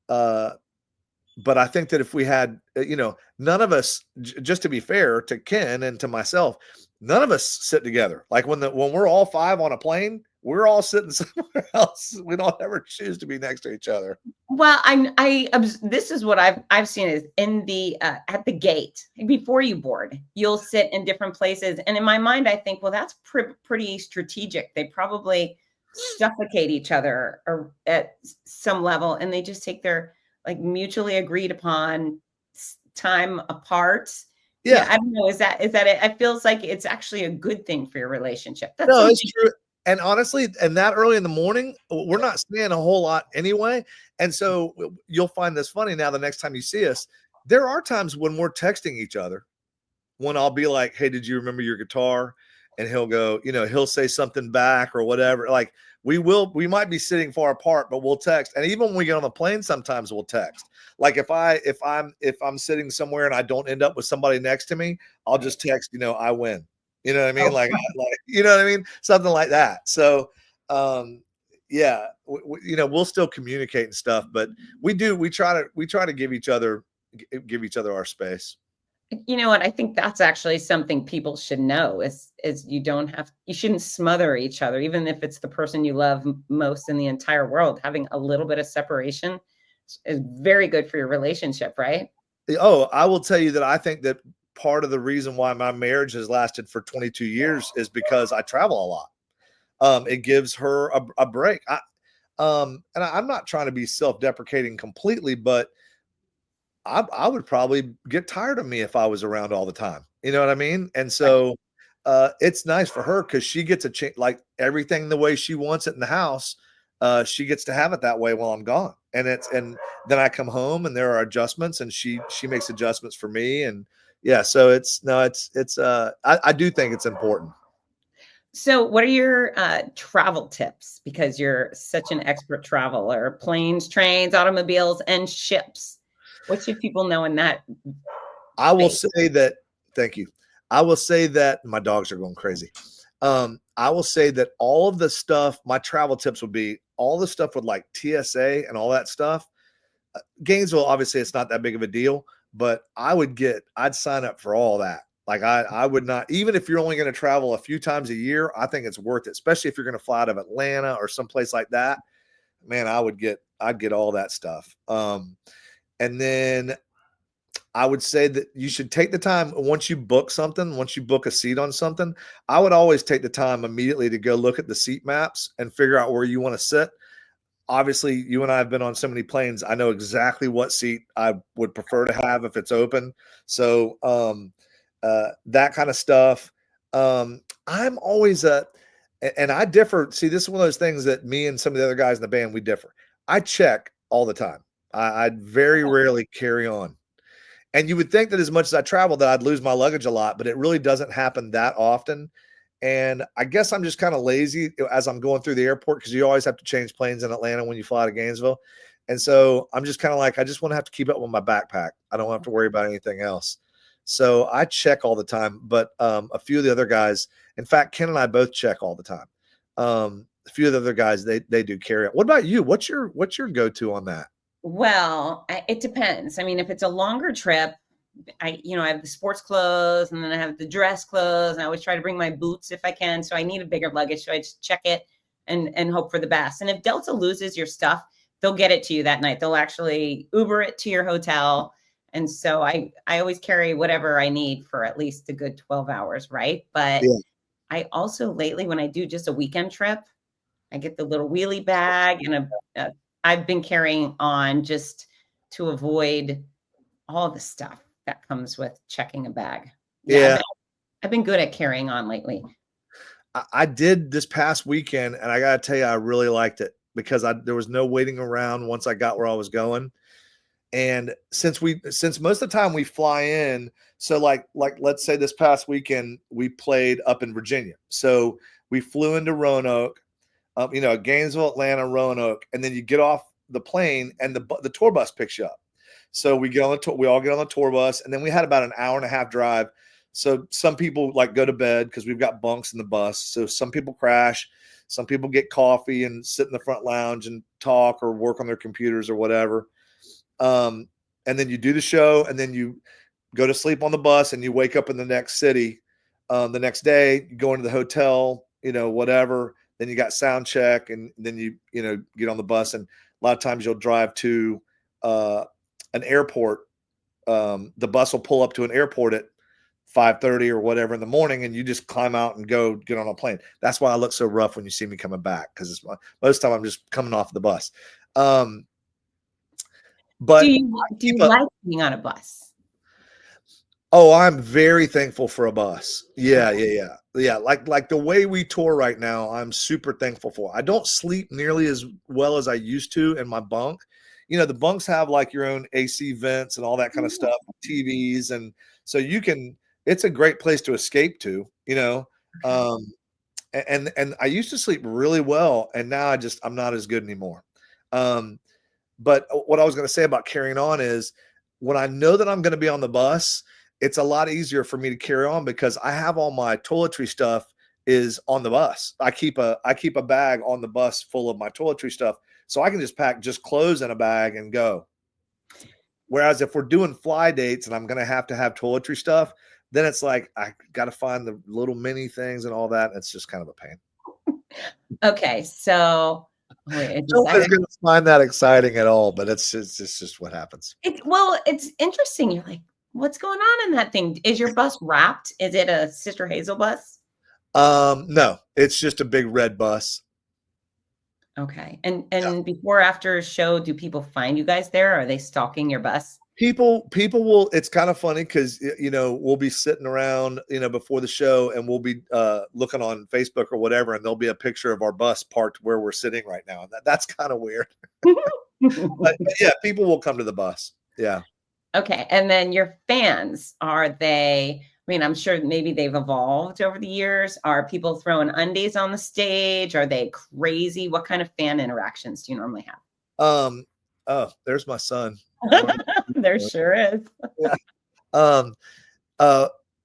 But I think that if we had, none of us, just to be fair to Ken and to myself, none of us sit together. Like when we're all 5 on a plane, we're all sitting somewhere else. We don't ever choose to be next to each other. Well, this is what I've seen is in the at the gate before you board, you'll sit in different places. And in my mind, I think, well, that's pretty strategic. They probably suffocate each other or at some level, and they just take their like mutually agreed upon time apart. Yeah, I don't know. Is that it? It feels like it's actually a good thing for your relationship. No, it's true. And honestly, and that early in the morning, we're not saying a whole lot anyway. And so you'll find this funny now the next time you see us. There are times when we're texting each other, when I'll be like, hey, did you remember your guitar? And he'll go, he'll say something back or whatever. Like we might be sitting far apart, but we'll text. And even when we get on the plane, sometimes we'll text. Like if I'm sitting somewhere and I don't end up with somebody next to me, I'll just text, I win. You know what I mean? Like, you know what I mean? Something like that. So, yeah, we'll still communicate and stuff, but we try to give each other our space. You know what? I think that's actually something people should know is you shouldn't smother each other, even if it's the person you love most in the entire world. Having a little bit of separation is very good for your relationship, right? Oh, I will tell you that I think that part of the reason why my marriage has lasted for 22 years is because I travel a lot. It gives her a break. And I'm not trying to be self-deprecating completely, but I would probably get tired of me if I was around all the time. You know what I mean? And so it's nice for her because she gets a change, like everything the way she wants it in the house. She gets to have it that way while I'm gone. And then I come home and there are adjustments and she makes adjustments for me. And yeah, so I do think it's important. So what are your travel tips? Because you're such an expert traveler, planes, trains, automobiles, and ships. What should people know in that? I will say that, thank you. I will say that my dogs are going crazy. I will say that all of the stuff, my travel tips would be all the stuff with like TSA and all that stuff. Gainesville, obviously it's not that big of a deal, but I'd sign up for all that. Like I would not, even if you're only going to travel a few times a year, I think it's worth it, especially if you're going to fly out of Atlanta or someplace like that. Man, I'd get all that stuff. And then I would say that you should take the time once you book a seat on something, I would always take the time immediately to go look at the seat maps and figure out where you want to sit. Obviously, you and I have been on so many planes. I know exactly what seat I would prefer to have if it's open. So that kind of stuff. I'm always and I differ. See, this is one of those things that me and some of the other guys in the band, we differ. I check all the time. I very rarely carry on. And you would think that as much as I travel that I'd lose my luggage a lot, but it really doesn't happen that often. And I guess I'm just kind of lazy as I'm going through the airport because you always have to change planes in Atlanta when you fly to Gainesville. And so I'm just kind of like, I just want to have to keep up with my backpack. I don't have to worry about anything else. So I check all the time, but a few of the other guys, in fact, Ken and I both check all the time. A few of the other guys, they do carry it. What about you? What's your go-to on that? Well, it depends. I mean, if it's a longer trip, I have the sports clothes and then I have the dress clothes, and I always try to bring my boots if I can. So I need a bigger luggage. So I just check it and hope for the best. And if Delta loses your stuff, they'll get it to you that night. They'll actually Uber it to your hotel. And so I always carry whatever I need for at least a good 12 hours, right? But Yeah. I also lately, when I do just a weekend trip, I get the little wheelie bag and I've been carrying on just to avoid all the stuff that comes with checking a bag. Yeah. I've been good at carrying on lately. I did this past weekend, and I got to tell you, I really liked it because there was no waiting around once I got where I was going. And since most of the time we fly in, so like let's say this past weekend we played up in Virginia. So we flew into Roanoke, Gainesville, Atlanta, Roanoke, and then you get off the plane and the tour bus picks you up. So we all get on the tour bus, and then we had about an hour and a half drive. So some people like go to bed because we've got bunks in the bus. So some people crash, some people get coffee and sit in the front lounge and talk or work on their computers or whatever. And then you do the show, and then you go to sleep on the bus, and you wake up in the next city. The next day, you go into the hotel, whatever. Then you got sound check, and then you get on the bus. And a lot of times you'll drive to an airport. The bus will pull up to an airport at 5:30 or whatever in the morning, and you just climb out and go get on a plane. That's why I look so rough when you see me coming back, because most of the time I'm just coming off the bus. But do you like being on a bus? Oh, I'm very thankful for a bus. Yeah. Like the way we tour right now, I'm super thankful for. I don't sleep nearly as well as I used to in my bunk. The bunks have like your own AC vents and all that kind of stuff, TVs, and so it's a great place to escape to. And I used to sleep really well, and now I'm not as good anymore. But what I was going to say about carrying on is when I know that I'm going to be on the bus, it's a lot easier for me to carry on because I have all my toiletry stuff is on the bus. I keep a bag on the bus full of my toiletry stuff, so I can just pack just clothes in a bag and go. Whereas if we're doing fly dates and I'm going to have toiletry stuff, then it's like I got to find the little mini things and all that. It's just kind of a pain. Okay, so wait, Nobody's going to find that exciting at all, but it's just what happens. It's interesting. You're like, what's going on in that thing? Is your bus wrapped? Is it a Sister Hazel bus? No, it's just a big red bus. Okay. And before or after a show, do people find you guys there? Or are they stalking your bus? People will, it's kind of funny because, we'll be sitting around, before the show, and we'll be looking on Facebook or whatever, and there'll be a picture of our bus parked where we're sitting right now. And that's kind of weird. But yeah, people will come to the bus. Yeah. Okay. And then your fans, I'm sure maybe they've evolved over the years. Are people throwing undies on the stage? Are they crazy? What kind of fan interactions do you normally have? Oh, there's my son. There sure is. Yeah.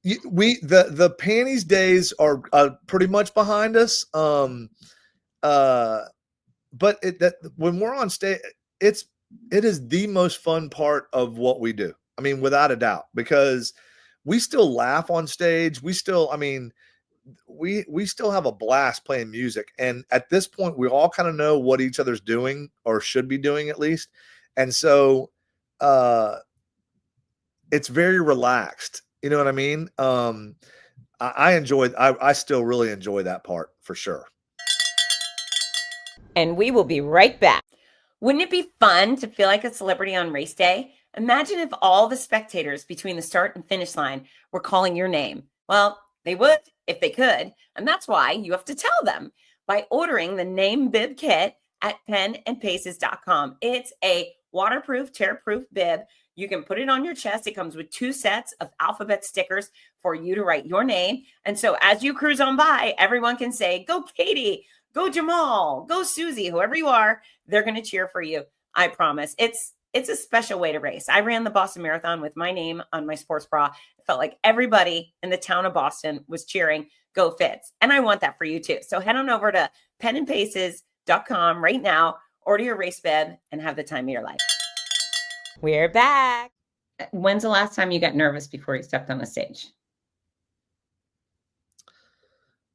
The panties days are pretty much behind us. But when we're on stage, it is the most fun part of what we do. I mean, without a doubt, because we still laugh on stage. We still have a blast playing music. And at this point, we all kind of know what each other's doing or should be doing at least. And so it's very relaxed. You know what I mean? I still really enjoy that part for sure. And we will be right back. Wouldn't it be fun to feel like a celebrity on race day? Imagine if all the spectators between the start and finish line were calling your name. Well, they would if they could. And that's why you have to tell them by ordering the Name Bib Kit at penandpaces.com. It's a waterproof, tear-proof bib. You can put it on your chest. It comes with 2 sets of alphabet stickers for you to write your name. And so as you cruise on by, everyone can say, go Katie, go Jamal, go Susie, whoever you are, they're going to cheer for you. I promise. It's a special way to race. I ran the Boston Marathon with my name on my sports bra. It felt like everybody in the town of Boston was cheering, go Fitz. And I want that for you too. So head on over to penandpaces.com right now, order your race bib, and have the time of your life. We're back. When's the last time you got nervous before you stepped on the stage?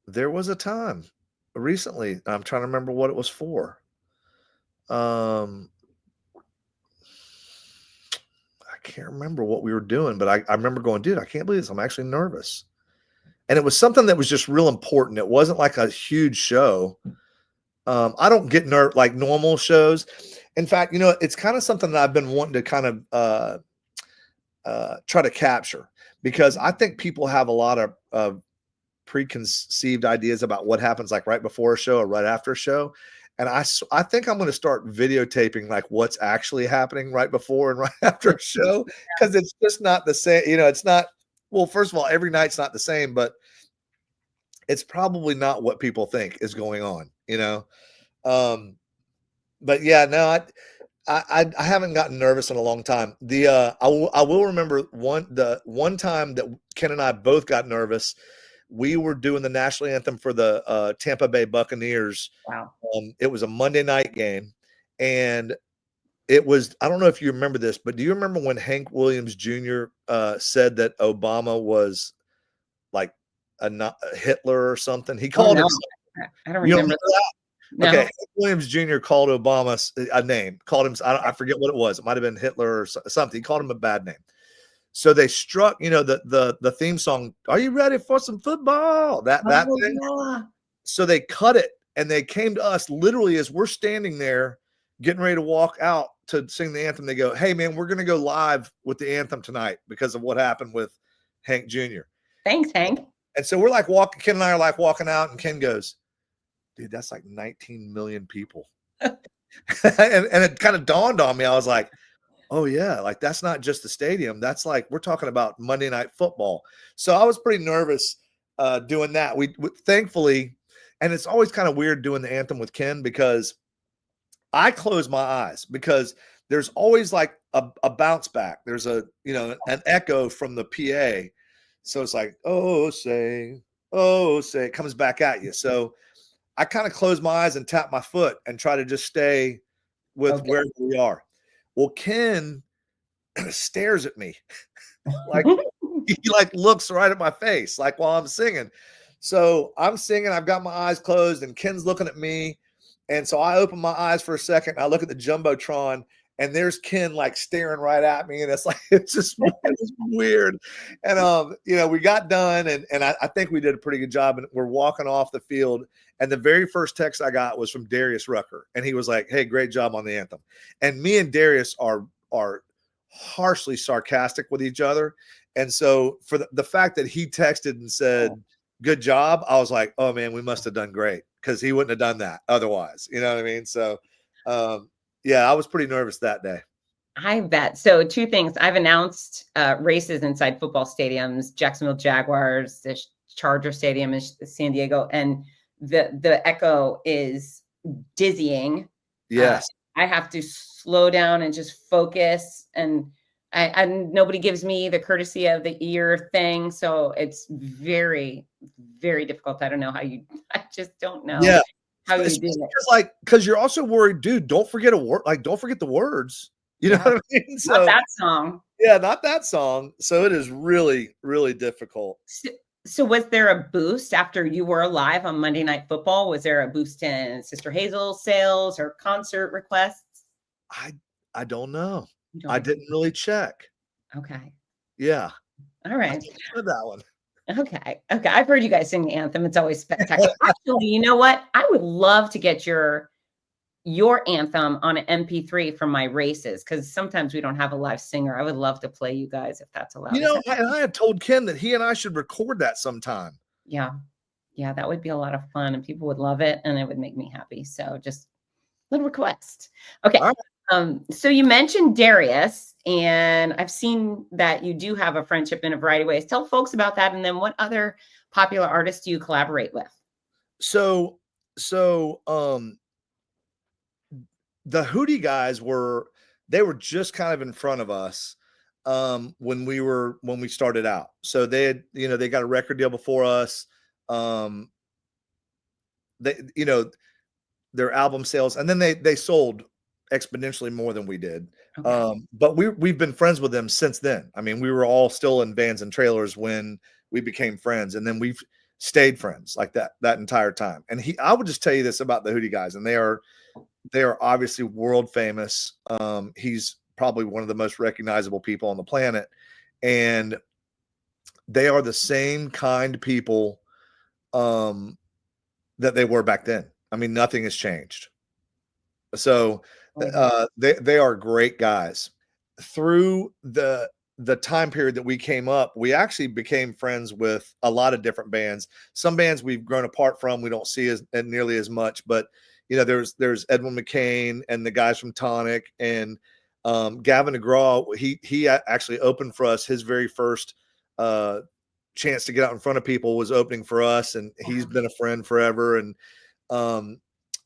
There was a time recently. I'm trying to remember what it was for. I can't remember what we were doing, but I remember going, dude, I can't believe this. I'm actually nervous. And it was something that was just real important. It wasn't like a huge show. I don't get nervous like normal shows. In fact, it's kind of something that I've been wanting to kind of try to capture, because I think people have a lot of preconceived ideas about what happens like right before a show or right after a show. And I think I'm going to start videotaping like what's actually happening right before and right after a show, because it's just not the same. It's not, well, first of all, every night's not the same, but it's probably not what people think is going on, but yeah, no, I haven't gotten nervous in a long time. I will remember the one time that Ken and I both got nervous. We were doing the national anthem for the Tampa Bay Buccaneers. Wow. It was a Monday night game, and it was, I don't know if you remember this, but do you remember when Hank Williams Jr. Said that Obama was like a Hitler or something? He called him. I don't remember that. No. Okay, Hank Williams Jr. called Obama a name. Called him, I forget what it was. It might have been Hitler or something. He called him a bad name. So they struck, the theme song. Are you ready for some football? That thing. Yeah. So they cut it, and they came to us literally as we're standing there, getting ready to walk out to sing the anthem. They go, "Hey man, we're going to go live with the anthem tonight because of what happened with Hank Jr." Thanks, Hank. And so we're like Ken and I are like walking out, and Ken goes, "Dude, that's like 19 million people." and it kind of dawned on me. I was like, oh yeah, like that's not just the stadium. That's like, we're talking about Monday Night Football. So I was pretty nervous doing that. We thankfully, and it's always kind of weird doing the anthem with Ken, because I close my eyes, because there's always like a bounce back. There's an echo from the PA. So it's like, oh, say, it comes back at you. So I kind of close my eyes and tap my foot and try to just stay with where we are. Well, Ken stares at me like he like looks right at my face, like while I'm singing. So I'm singing, I've got my eyes closed, and Ken's looking at me. And so I open my eyes for a second. I look at the Jumbotron, and there's Ken like staring right at me. And it's like, it's just weird. And, we got done, and I think we did a pretty good job. And we're walking off the field. And the very first text I got was from Darius Rucker. And he was like, "Hey, great job on the anthem." And me and Darius are harshly sarcastic with each other. And so for the fact that he texted and said, "Good job," I was like, oh man, we must have done great, because he wouldn't have done that otherwise. You know what I mean? So, yeah, I was pretty nervous that day. I bet. So 2 things. I've announced races inside football stadiums, Jacksonville Jaguars, the Charger Stadium in San Diego, and the echo is dizzying. Yes. I have to slow down and just focus, and nobody gives me the courtesy of the ear thing. So it's very, very difficult. I don't know I just don't know how you do it. Like, because you're also worried, dude, don't forget a word. Like, don't forget the words. You know what I mean? So, not that song. Yeah, not that song. So it is really, really difficult. So was there a boost after you were live on Monday Night Football? Was there a boost in Sister Hazel sales or concert requests? I don't know. I didn't really check. Okay. Yeah. All right. For that one. Okay. I've heard you guys sing the anthem. It's always spectacular. Actually, you know what? I would love to get your anthem on an MP3 from my races, because sometimes we don't have a live singer. I would love to play you guys if that's allowed. I had told Ken that he and I should record that sometime. Yeah, that would be a lot of fun, and people would love it, and it would make me happy. So just little request. Okay. All right. So you mentioned Darius, and I've seen that you do have a friendship in a variety of ways. Tell folks about that, and then what other popular artists do you collaborate with? So the Hootie guys were just kind of in front of us when we started out. So they had, they got a record deal before us. They, their album sales, and then they sold exponentially more than we did. Okay. But we've been friends with them since then. I mean, we were all still in vans and trailers when we became friends, and then we've stayed friends like that entire time. And I would just tell you this about the Hootie guys, and they are obviously world famous. He's probably one of the most recognizable people on the planet, and they are the same kind people that they were back then. I mean, nothing has changed. So they are great guys. Through the time period that we came up, we actually became friends with a lot of different bands. Some bands we've grown apart from, we don't see as nearly as much, but you know, there's Edwin McCain and the guys from Tonic, and Gavin DeGraw. He actually opened for us. His very first chance to get out in front of people was opening for us, and he's been a friend forever. And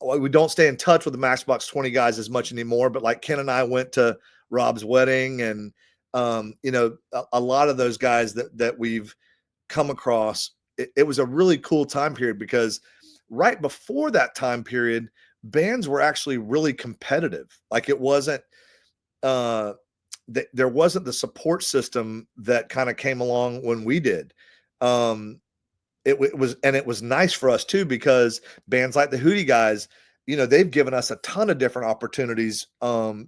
we don't stay in touch with the Matchbox 20 guys as much anymore, but like Ken and I went to Rob's wedding, and you know, a lot of those guys that we've come across, it was a really cool time period, because right before that time period, bands were actually really competitive. Like it wasn't there wasn't the support system that kind of came along when we did. It was nice for us too, because bands like the Hootie guys, you know, they've given us a ton of different opportunities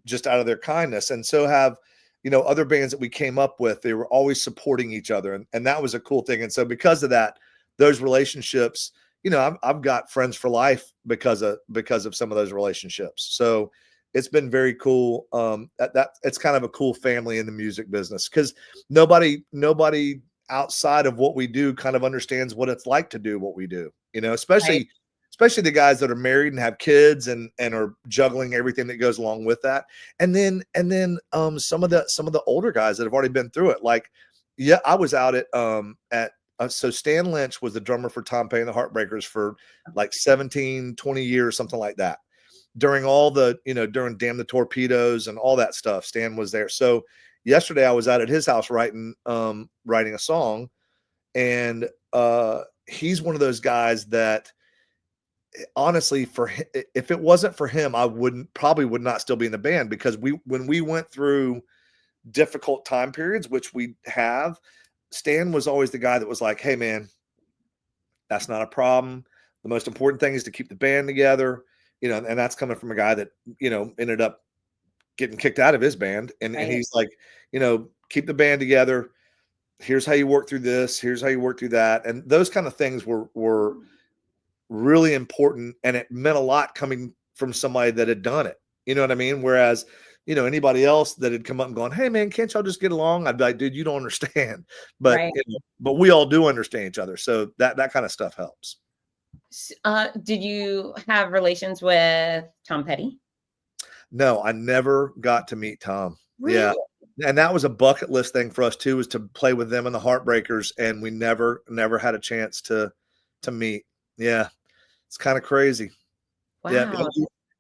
just out of their kindness. And so have, you know, other bands that we came up with, they were always supporting each other. And that was a cool thing. And so because of that, those relationships, you know, I've got friends for life because of some of those relationships. So it's been very cool. That it's kind of a cool family in the music business, because nobody outside of what we do kind of understands what it's like to do what we do, you know, especially the guys that are married and have kids and are juggling everything that goes along with that. And then some of the older guys that have already been through it. Like, yeah, I was out so Stan Lynch was the drummer for Tom Petty and the Heartbreakers for like 17, 20 years, something like that. During all the, you know, during Damn the Torpedoes and all that stuff, Stan was there. So yesterday I was out at his house writing a song, and he's one of those guys that honestly, if it wasn't for him, I would not still be in the band, because when we went through difficult time periods, which we have, Stan was always the guy that was like, hey man, that's not a problem. The most important thing is to keep the band together, you know, and that's coming from a guy that, you know, ended up getting kicked out of his band. And he's like, you know, keep the band together. Here's how you work through this. Here's how you work through that. And those kind of things were really important. And it meant a lot coming from somebody that had done it. You know what I mean? Whereas, you know, anybody else that had come up and gone, hey man, can't y'all just get along? I'd be like, dude, you don't understand. But, you know, but we all do understand each other. So that kind of stuff helps. Did you have relations with Tom Petty? No, I never got to meet Tom. Really? Yeah. And that was a bucket list thing for us too, was to play with them and the Heartbreakers. And we never had a chance to meet. Yeah. It's kind of crazy. Wow.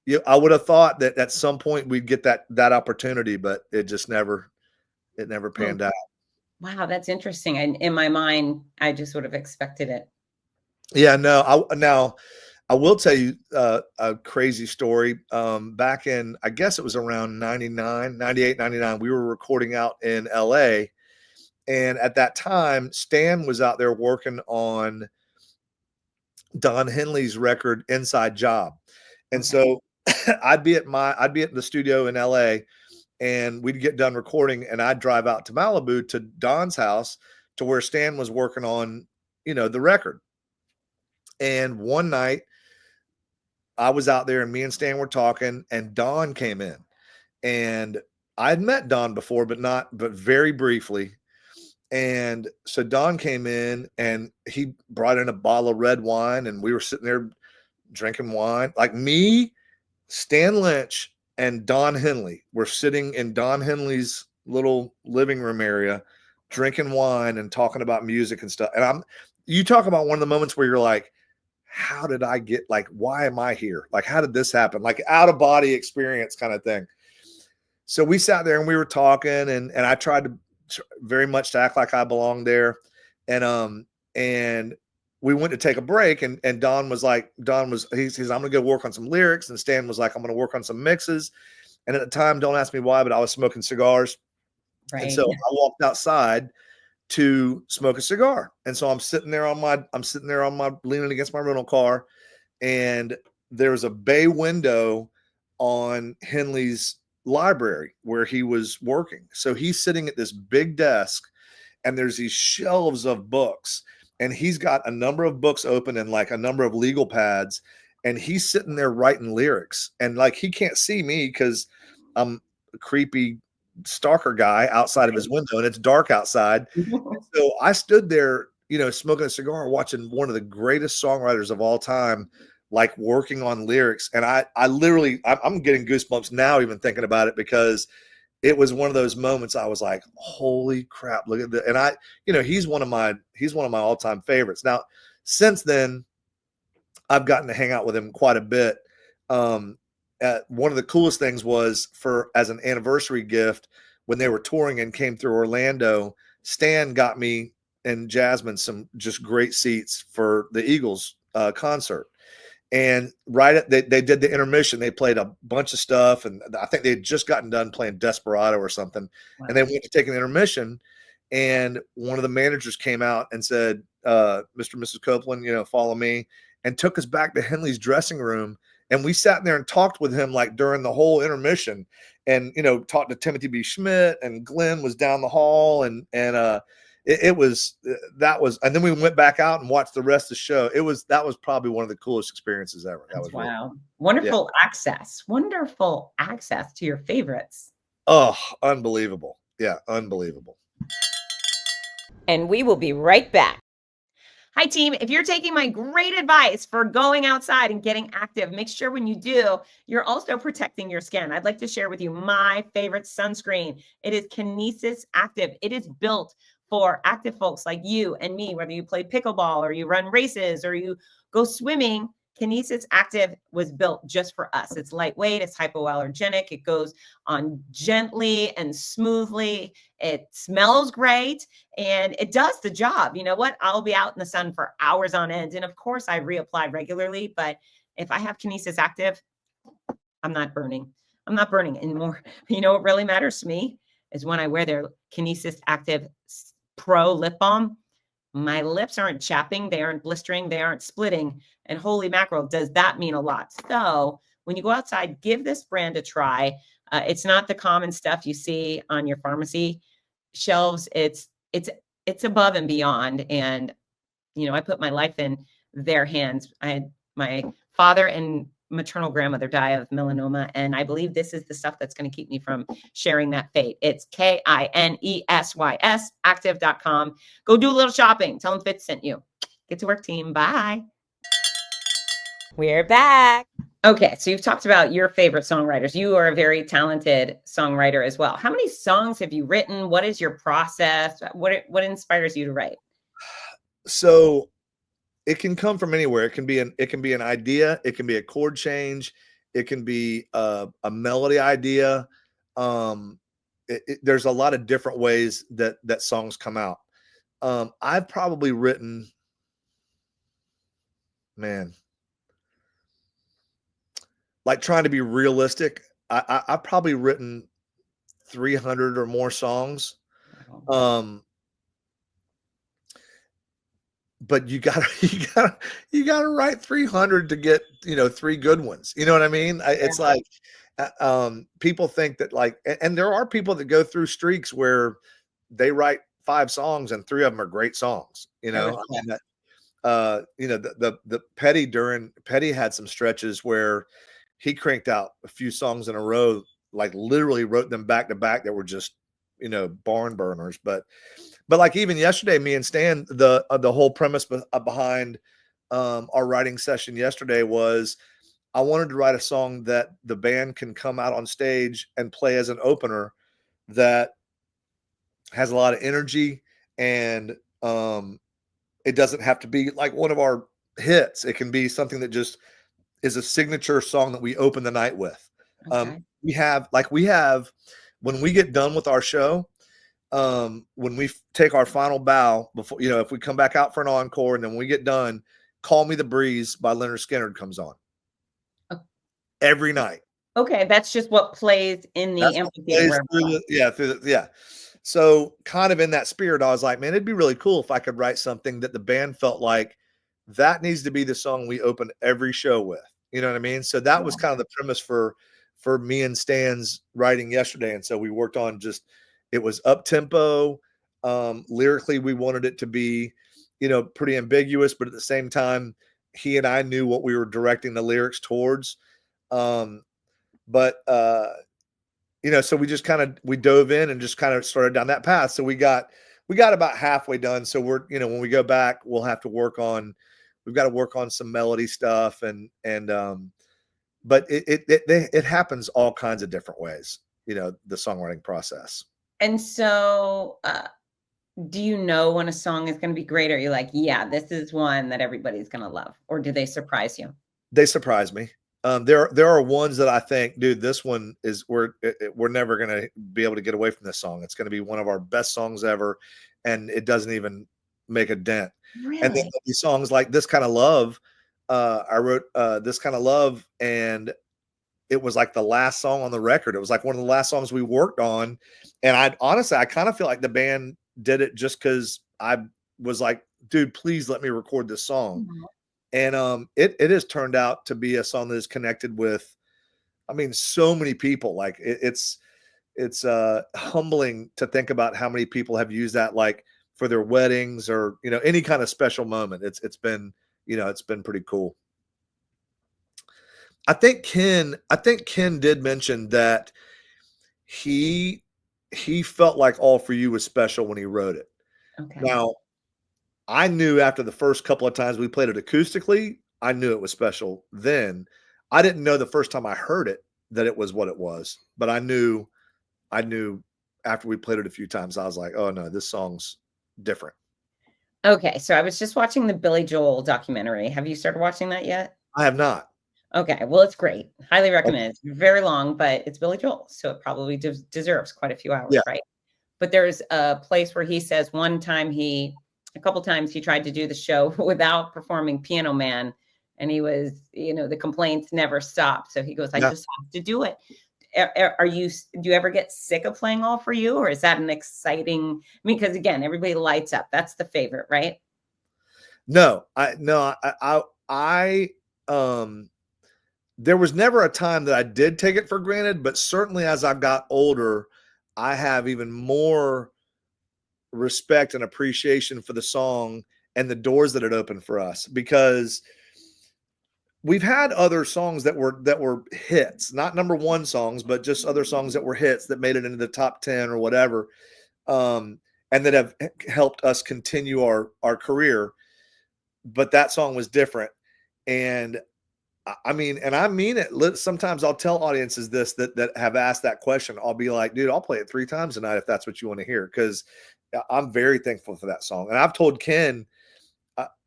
Yeah. I would have thought that at some point we'd get that opportunity, but it just never panned out. Wow. That's interesting. And in my mind, I just would have expected it. Yeah, no, I will tell you a crazy story. Back in, I guess it was around 98, 99, we were recording out in LA. And at that time, Stan was out there working on Don Henley's record Inside Job. And so I'd be at the studio in LA, and we'd get done recording, and I'd drive out to Malibu to Don's house, to where Stan was working on, you know, the record. And one night I was out there, and me and Stan were talking, and Don came in, and I'd met Don before, but very briefly. And so Don came in, and he brought in a bottle of red wine, and we were sitting there drinking wine. Like me, Stan Lynch, and Don Henley were sitting in Don Henley's little living room area, drinking wine and talking about music and stuff. And you talk about one of the moments where you're like, how did I get, like, why am I here? Like, how did this happen? Like, out of body experience kind of thing. So we sat there and we were talking, and I tried to very much to act like I belonged there. And we went to take a break, and Don was, he says, I'm going to go work on some lyrics. And Stan was like, I'm going to work on some mixes. And at the time, don't ask me why, but I was smoking cigars. Right. And so I walked outside to smoke a cigar. And so I'm sitting there on my leaning against my rental car, and there was a bay window on Henley's library where he was working. So he's sitting at this big desk, and there's these shelves of books, and he's got a number of books open and like a number of legal pads, and he's sitting there writing lyrics. And like, he can't see me because I'm a creepy stalker guy outside of his window, and it's dark outside. So I stood there, smoking a cigar, watching one of the greatest songwriters of all time, like working on lyrics. And I'm getting goosebumps now, even thinking about it, because it was one of those moments I was like, holy crap, look at that. And he's one of my all-time favorites. Now, since then, I've gotten to hang out with him quite a bit. One of the coolest things was, as an anniversary gift, when they were touring and came through Orlando, Stan got me and Jasmine some just great seats for the Eagles concert. And they did the intermission. They played a bunch of stuff, and I think they had just gotten done playing Desperado or something. Wow. And they went to take an intermission, and one of the managers came out and said, Mr. and Mrs. Copeland, follow me, and took us back to Henley's dressing room. And we sat in there and talked with him like during the whole intermission, and talked to Timothy B. Schmidt, and Glenn was down the hall, and and then we went back out and watched the rest of the show. That was probably one of the coolest experiences ever. That was wow. Wonderful access to your favorites. Oh, unbelievable. Yeah, unbelievable. And we will be right back. Hi, team. If you're taking my great advice for going outside and getting active, make sure when you do, you're also protecting your skin. I'd like to share with you my favorite sunscreen. It is Kinesis Active. It is built for active folks like you and me, whether you play pickleball or you run races or you go swimming. Kinesis Active was built just for us. It's lightweight, it's hypoallergenic, it goes on gently and smoothly, it smells great, and it does the job. You know what? I'll be out in the sun for hours on end, and of course I reapply regularly, but if I have Kinesis Active, I'm not burning. I'm not burning anymore. You know what really matters to me is when I wear their Kinesis Active Pro Lip Balm. My lips aren't chapping, they aren't blistering, they aren't splitting. And holy mackerel, does that mean a lot? So when you go outside, give this brand a try. It's not the common stuff you see on your pharmacy shelves. It's above and beyond. And, I put my life in their hands. I had my father and maternal grandmother die of melanoma, and I believe this is the stuff that's going to keep me from sharing that fate. It's KINESYS active.com. Go do a little shopping. Tell them Fitz sent you. Get to work, team. Bye. We're back. Okay, so you've talked about your favorite songwriters. You are a very talented songwriter as well. How many songs have you written? What is your process? What inspires you to write? So it can come from anywhere. It can be an idea. It can be a chord change. It can be a melody idea. There's a lot of different ways that songs come out. I've probably written, like trying to be realistic, I've probably written 300 or more songs. But you gotta write 300 to get 3 good ones. You know what I mean? It's like people think that and there are people that go through streaks where they write 5 songs and 3 of them are great songs. The Petty had some stretches where he cranked out a few songs in a row, like literally wrote them back to back that were just barn burners. But like even yesterday, me and Stan, the whole premise behind our writing session yesterday was I wanted to write a song that the band can come out on stage and play as an opener that has a lot of energy, and it doesn't have to be like one of our hits. It can be something that just is a signature song that we open the night with. Okay. We have when we get done with our show, when we take our final bow before, if we come back out for an encore, and then when we get done, Call Me the Breeze by Leonard Skinner comes on every night. Okay, that's just what plays in the amphitheater. Yeah. So kind of in that spirit, I was like, man, it'd be really cool if I could write something that the band felt like that needs to be the song we open every show with. You know what I mean? So that was kind of the premise for me and Stan's writing yesterday. And so we worked on it was up tempo. Lyrically, we wanted it to be, pretty ambiguous, but at the same time, he and I knew what we were directing the lyrics towards. So we just we dove in and just kind of started down that path. So we got about halfway done. So we're, when we go back, we've got to work on some melody stuff but it happens all kinds of different ways, the songwriting process. And so, do you know when a song is going to be great? Or are you like, yeah, this is one that everybody's going to love? Or do they surprise you? They surprise me. There are ones that I think, dude, this one is we're never going to be able to get away from this song. It's going to be one of our best songs ever. And it doesn't even make a dent. Really? And then these songs like This Kind of Love, I wrote This Kind of Love, and it was like the last song on the record. It was like one of the last songs we worked on. And I kind of feel like the band did it just because I was like, dude, please let me record this song. Mm-hmm. And it has turned out to be a song that is connected with, so many people. Like it's humbling to think about how many people have used that, like for their weddings or, any kind of special moment. It's been pretty cool. I think Ken did mention that he felt like All For You was special when he wrote it. Okay. Now, I knew after the first couple of times we played it acoustically, I knew it was special then. I didn't know the first time I heard it that it was what it was, but I knew after we played it a few times, I was like, oh no, this song's different. Okay. So I was just watching the Billy Joel documentary. Have you started watching that yet? I have not. Okay. Well, it's great. Highly recommend. It's very long, but it's Billy Joel. So it probably deserves quite a few hours, right? But there's a place where he says a couple times he tried to do the show without performing Piano Man. And he was, the complaints never stopped. So he goes, I just have to do it. Do you ever get sick of playing All For You? Or is that an exciting, because again, everybody lights up. That's the favorite, right? No, there was never a time that I did take it for granted, but certainly as I got older, I have even more respect and appreciation for the song and the doors that it opened for us, because we've had other songs that were hits, not number one songs, but just other songs that were hits that made it into the top 10 or whatever. And that have helped us continue our career. But that song was different. And I mean it. Sometimes I'll tell audiences this that have asked that question. I'll be like, dude, I'll play it 3 times tonight if that's what you want to hear, because I'm very thankful for that song. And I've told Ken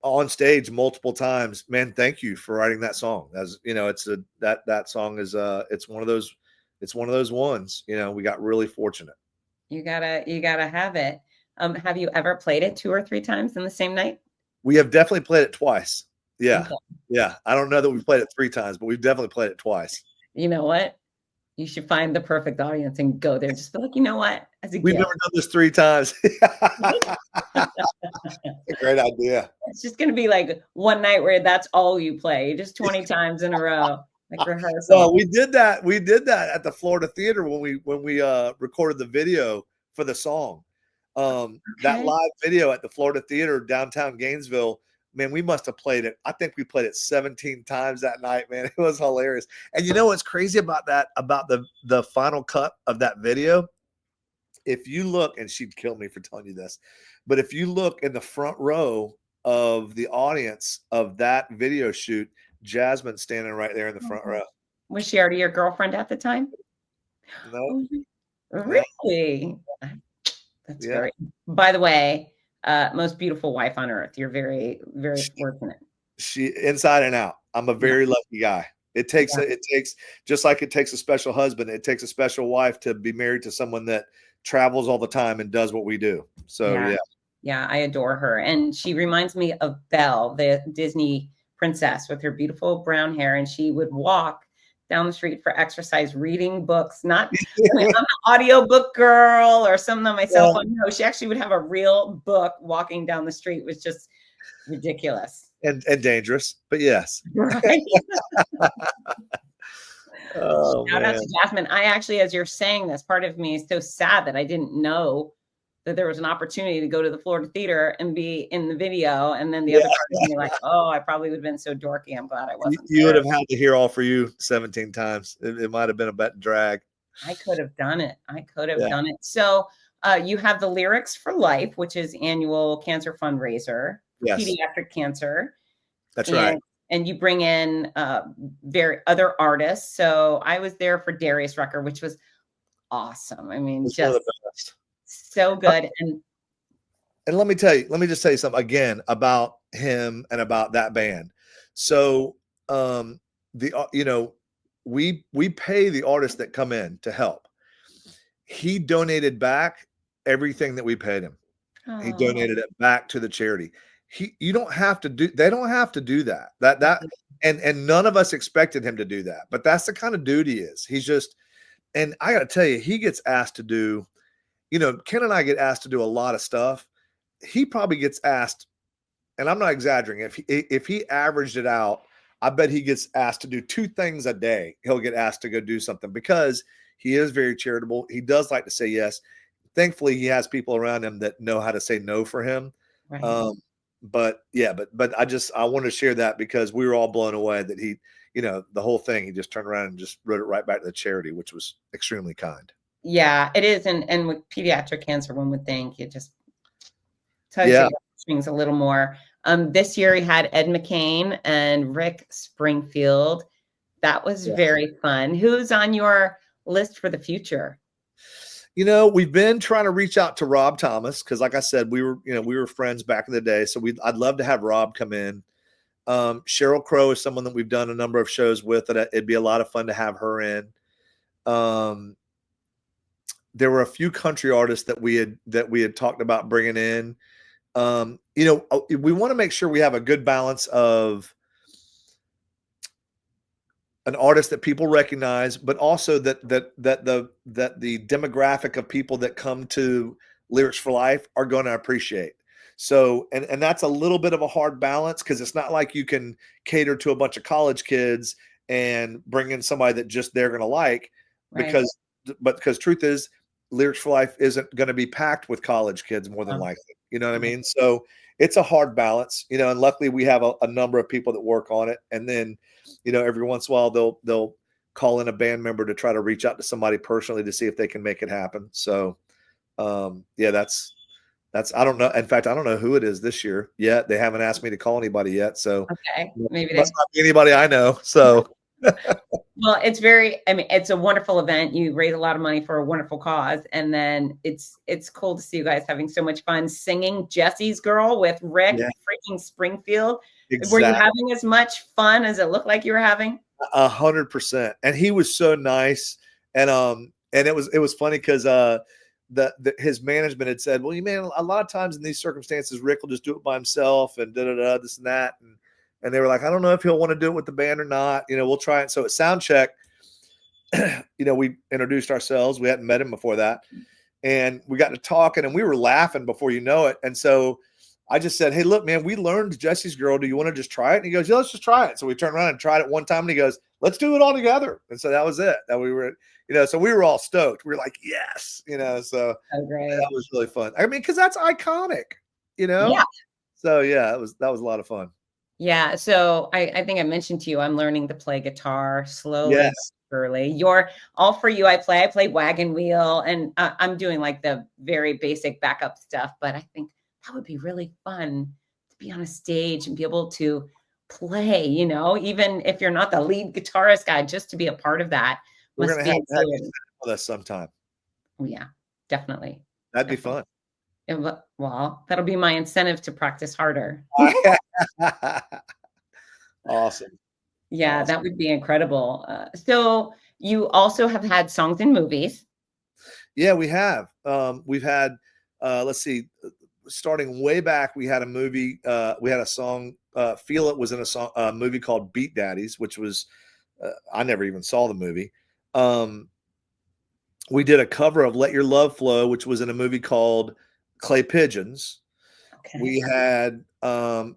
on stage multiple times, man, thank you for writing that song. As that song is it's one of those ones. We got really fortunate. You gotta have it. Have you ever played it 2 or 3 times in the same night? We have definitely played it twice. Yeah. Okay. Yeah. I don't know that we've played it 3 times, but we've definitely played it twice. You know what? You should find the perfect audience and go there. Just be like, you know what? We've never done this 3 times. A great idea. It's just going to be like one night where that's all you play, just 20 times in a row, like rehearsal. Well, we did that at the Florida Theater when we recorded the video for the song. That live video at the Florida Theater downtown Gainesville, man, we must have played it. I think we played it 17 times that night, man. It was hilarious. And you know what's crazy about that, about the final cut of that video? If you look, and she'd kill me for telling you this, but if you look in the front row of the audience of that video shoot, Jasmine's standing right there in the front row. Was she already your girlfriend at the time? No. Really? That's very, by the way, most beautiful wife on earth. You're very, very fortunate. She inside and out. I'm a very lucky guy. It takes just like it takes a special husband, it takes a special wife to be married to someone that travels all the time and does what we do. So yeah, I adore her. And she reminds me of Belle, the Disney princess, with her beautiful brown hair. And she would walk down the street for exercise, reading books. Not, I mean, I'm an audiobook girl or something on my cell phone. No, she actually would have a real book walking down the street. It was just ridiculous. And dangerous, but yes. Right. Oh, Shout out to Jasmine. I actually, as you're saying this, part of me is so sad that I didn't know that there was an opportunity to go to the Florida Theater and be in the video. And then the other part of me like, oh, I probably would have been so dorky. I'm glad I wasn't. You would have had to hear All For You 17 times. It might have been a bit drag. I could have done it. Done it. So you have the Lyrics for Life, which is annual cancer fundraiser for pediatric cancer. That's right. And you bring in other artists. So I was there for Darius Rucker, which was awesome. I mean, just so good. And let me just tell you something again about him and about that band. So we pay the artists that come in to help. He donated back everything that we paid him. Oh. He donated it back to the charity. They don't have to do that. And none of us expected him to do that, but that's the kind of dude he is. He's just, and I got to tell you, he gets asked to do, Ken and I get asked to do a lot of stuff. He probably gets asked, and I'm not exaggerating. If he averaged it out, I bet he gets asked to do 2 things a day. He'll get asked to go do something because he is very charitable. He does like to say yes. Thankfully, he has people around him that know how to say no for him. Right. But I wanted to share that because we were all blown away that he, the whole thing, he just turned around and just wrote it right back to the charity, which was extremely kind. Yeah, it is. And with pediatric cancer, one would think it just tells you things a little more. This year he had Ed McCain and Rick Springfield. That was very fun. Who's on your list for the future? We've been trying to reach out to Rob Thomas because, like I said, we were friends back in the day. So I'd love to have Rob come in. Sheryl Crow is someone that we've done a number of shows with, and it'd be a lot of fun to have her in. There were a few country artists that we had talked about bringing in. We want to make sure we have a good balance of an artist that people recognize, but also that the demographic of people that come to Lyrics for Life are going to appreciate. So, and that's a little bit of a hard balance because it's not like you can cater to a bunch of college kids and bring in somebody that just they're going to like, because truth is, Lyrics for Life isn't going to be packed with college kids more than likely. You know what I mean? So it's a hard balance, and luckily we have a number of people that work on it. And then, every once in a while they'll call in a band member to try to reach out to somebody personally to see if they can make it happen. So, that's, I don't know. In fact, I don't know who it is this year yet. They haven't asked me to call anybody yet. So maybe that's not anybody I know. So, well, it's a wonderful event. You raise a lot of money for a wonderful cause. And then it's cool to see you guys having so much fun singing Jesse's Girl with Rick freaking Springfield. Exactly. Were you having as much fun as it looked like you were having? 100%. And he was so nice. And it was funny because his management had said, well, a lot of times in these circumstances, Rick will just do it by himself and this and that. And they were like, I don't know if he'll want to do it with the band or not. We'll try it. So at sound check, we introduced ourselves. We hadn't met him before that. And we got to talking and we were laughing before you know it. And so I just said, hey, look, man, we learned Jesse's Girl. Do you want to just try it? And he goes, yeah, let's just try it. So we turned around and tried it one time and he goes, let's do it all together. And so that was it. That we were, so we were all stoked. We were like, yes, so that was really fun. I mean, because that's iconic, Yeah. So yeah, that was a lot of fun. Yeah. So I think I mentioned to you, I'm learning to play guitar slowly, surely. You're All For You. I play wagon wheel, and I'm doing like the very basic backup stuff, but I think that would be really fun to be on a stage and be able to play, even if you're not the lead guitarist guy, just to be a part of that. We're going to have that with us sometime. Yeah, definitely. That'd be fun. Well, that'll be my incentive to practice harder. Awesome. Yeah, that would be incredible. So you also have had songs in movies. Yeah, we have. We've had, let's see, starting way back, we had a movie. We had a song, Feel It was in a movie called Beat Daddies, which was I never even saw the movie. We did a cover of Let Your Love Flow, which was in a movie called Clay Pigeons. Okay. We had, and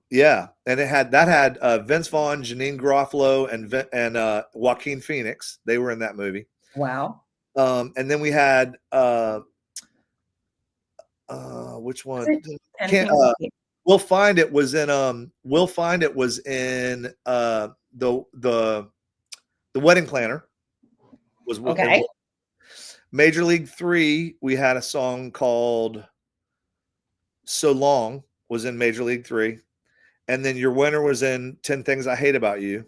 it had Vince Vaughn, Janine Garofalo, and Joaquin Phoenix. They were in that movie. Wow. And then we had which one? We'll Find It was in We'll Find It was in the Wedding Planner was okay. Major League 3. We had a song called So Long was in Major League 3, and then Your Winner was in 10 Things I Hate About You,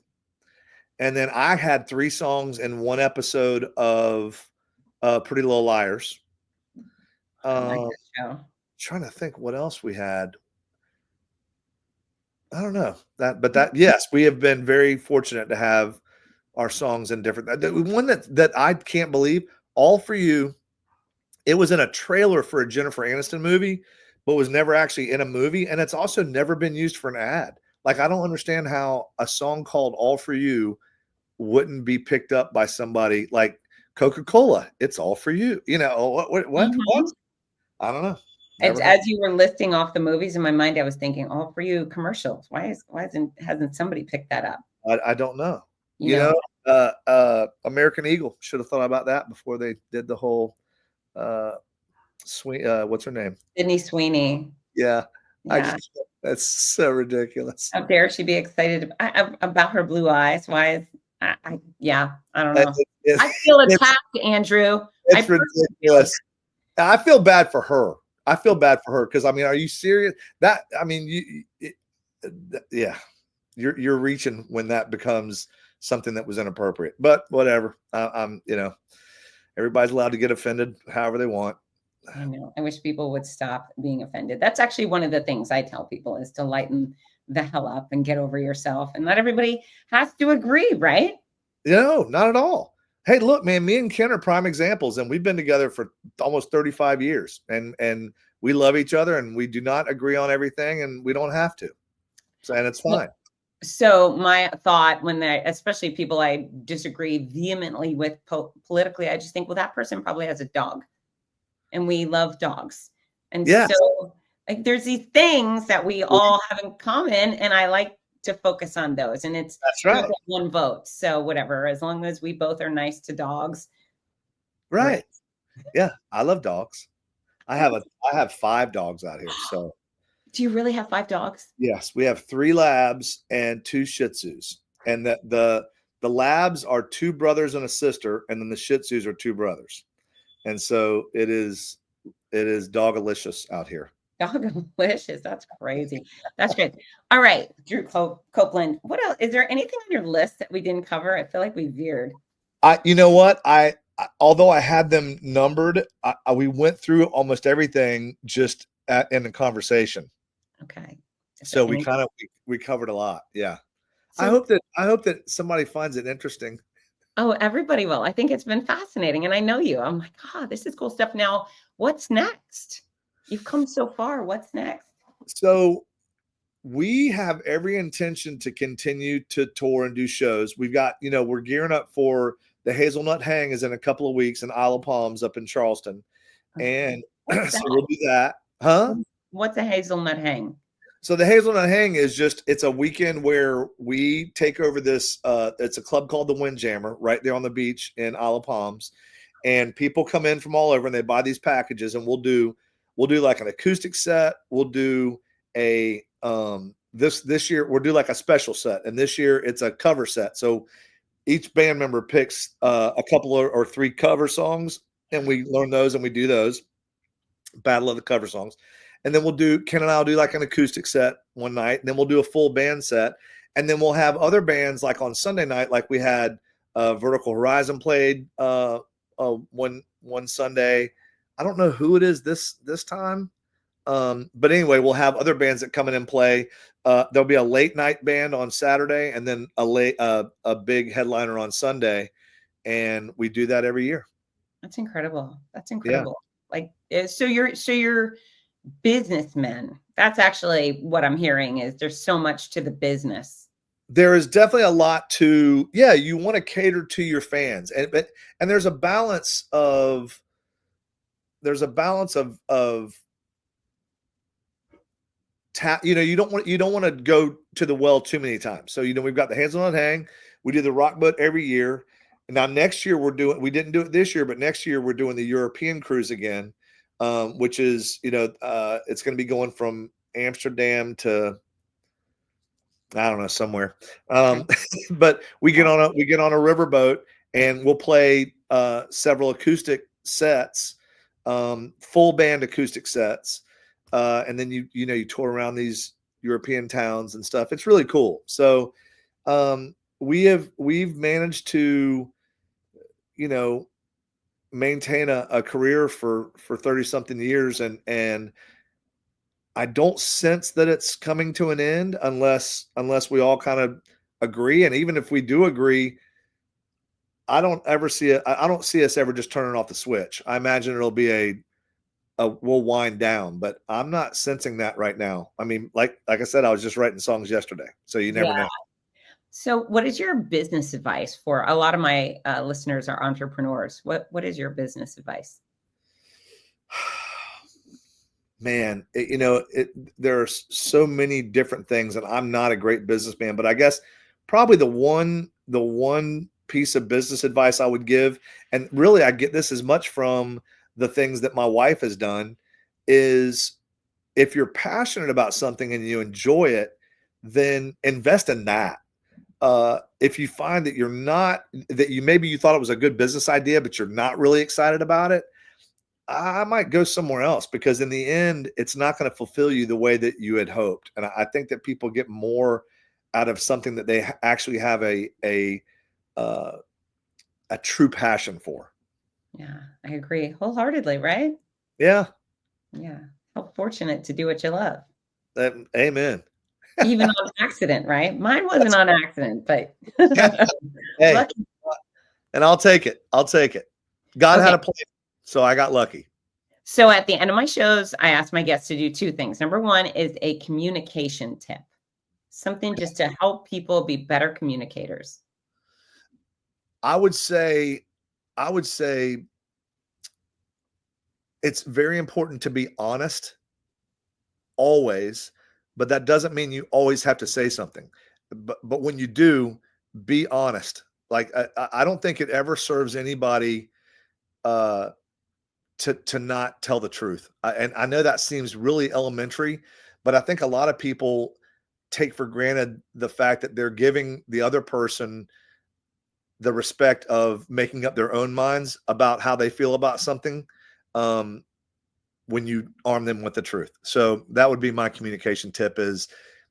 and then I had 3 songs in one episode of Pretty Little Liars. I like that show. Trying to think what else we had. I don't know yes, we have been very fortunate to have our songs in different. The one that I can't believe, All For You, it was in a trailer for a Jennifer Aniston movie, but was never actually in a movie, and it's also never been used for an ad. Like, I don't understand how a song called All For You wouldn't be picked up by somebody like Coca-Cola. It's all for you. What? Mm-hmm. What? I don't know. As you were listing off the movies in my mind, I was thinking, All For You commercials. Why hasn't somebody picked that up? I don't know. American Eagle should have thought about that before they did the whole what's her name? Sydney Sweeney. Yeah. That's so ridiculous. How dare she be excited about her blue eyes? Why is I don't know. I feel attacked, Andrew. It's ridiculous. I feel bad for her. Because are you serious? You're reaching when that becomes something that was inappropriate. But whatever. Everybody's allowed to get offended however they want. I know. I wish people would stop being offended. That's actually one of the things I tell people is to lighten the hell up and get over yourself. And not everybody has to agree, right? No, not at all. Hey, look, man, me and Ken are prime examples, and we've been together for almost 35 years, and we love each other, and we do not agree on everything, and we don't have to. And it's fine. So my thought especially people I disagree vehemently with politically, I just think, well, that person probably has a dog. And we love dogs. And so like there's these things that we all have in common, and I like to focus on those. And that's right. One vote. So whatever, as long as we both are nice to dogs. Right. Yeah. I love dogs. I have 5 dogs out here. So do you really have 5 dogs? Yes. We have 3 labs and 2 Shih Tzus. And the labs are 2 brothers and a sister, and then the Shih Tzus are 2 brothers. And so it is dogalicious out here. Dogalicious. That's crazy. That's great. All right, Drew Copeland. What else? Is there anything on your list that we didn't cover? I feel like we veered. You know what? Although I had them numbered, we went through almost everything just in the conversation. Okay. So we covered a lot. Yeah. So, I hope that somebody finds it interesting. Oh, everybody will. I think it's been fascinating. And I know you. I'm like, this is cool stuff. Now, what's next? You've come so far. What's next? So we have every intention to continue to tour and do shows. We've got, we're gearing up for the Hazelnut Hang is in a couple of weeks in Isle of Palms up in Charleston. Okay. And so we'll do that. Huh? What's a Hazelnut Hang? So the Hazelnut Hang is it's a weekend where we take over this. It's a club called the Windjammer right there on the beach in Isle of Palms, and people come in from all over and they buy these packages, and we'll do like an acoustic set. We'll do a this year we'll do like a special set, and this year it's a cover set. So each band member picks a couple or 3 cover songs, and we learn those and we do those battle of the cover songs. And then Ken and I will do like an acoustic set one night, and then we'll do a full band set. And then we'll have other bands like on Sunday night, like we had Vertical Horizon played one Sunday. I don't know who it is this time. But anyway, we'll have other bands that come in and play. There'll be a late night band on Saturday, and then a big headliner on Sunday. And we do that every year. That's incredible. Yeah. Like, so you're businessmen. That's actually what I'm hearing is there's so much to the business. there is definitely a lot to, yeah, you want to cater to your fans, and there's a balance of you know, you don't want to go to the well too many times. So, you know, we've got the Hazelnut Hang, we do the Rock Boat every year. Now next year we didn't do it this year, but next year we're doing the European cruise again, which is, you know, it's going to be going from Amsterdam to, I don't know, somewhere. But we get on a riverboat, and we'll play several acoustic sets, full band acoustic sets, and then you tour around these European towns and stuff. It's really cool. So we've managed to, you know, maintain a career for 30 something years, and I don't sense that it's coming to an end unless we all kind of agree. And even if we do agree, I don't see us ever just turning off the switch. I imagine it'll be we'll wind down, but I'm not sensing that right now. I mean, like I said, I was just writing songs yesterday, so you never know. So what is your business advice for a lot of my listeners are entrepreneurs? What is your business advice? Man, there are so many different things, and I'm not a great businessman, but I guess probably the one piece of business advice I would give, and really I get this as much from the things that my wife has done, is if you're passionate about something and you enjoy it, then invest in that. If you find that maybe you thought it was a good business idea, but you're not really excited about it, I might go somewhere else, because in the end, it's not going to fulfill you the way that you had hoped. And I think that people get more out of something that they actually have a true passion for. Yeah, I agree wholeheartedly. Right? Yeah. Yeah. How fortunate to do what you love. Amen. Even on accident, right? Mine wasn't on accident, but hey, lucky. And I'll take it. God had a plan. So I got lucky. So at the end of my shows, I ask my guests to do two things. Number one is a communication tip, something just to help people be better communicators. I would say it's very important to be honest always, but that doesn't mean you always have to say something. But when you do, be honest. Like I don't think it ever serves anybody to not tell the truth. And I know that seems really elementary, but I think a lot of people take for granted the fact that they're giving the other person the respect of making up their own minds about how they feel about something, when you arm them with the truth. So that would be my communication tip, is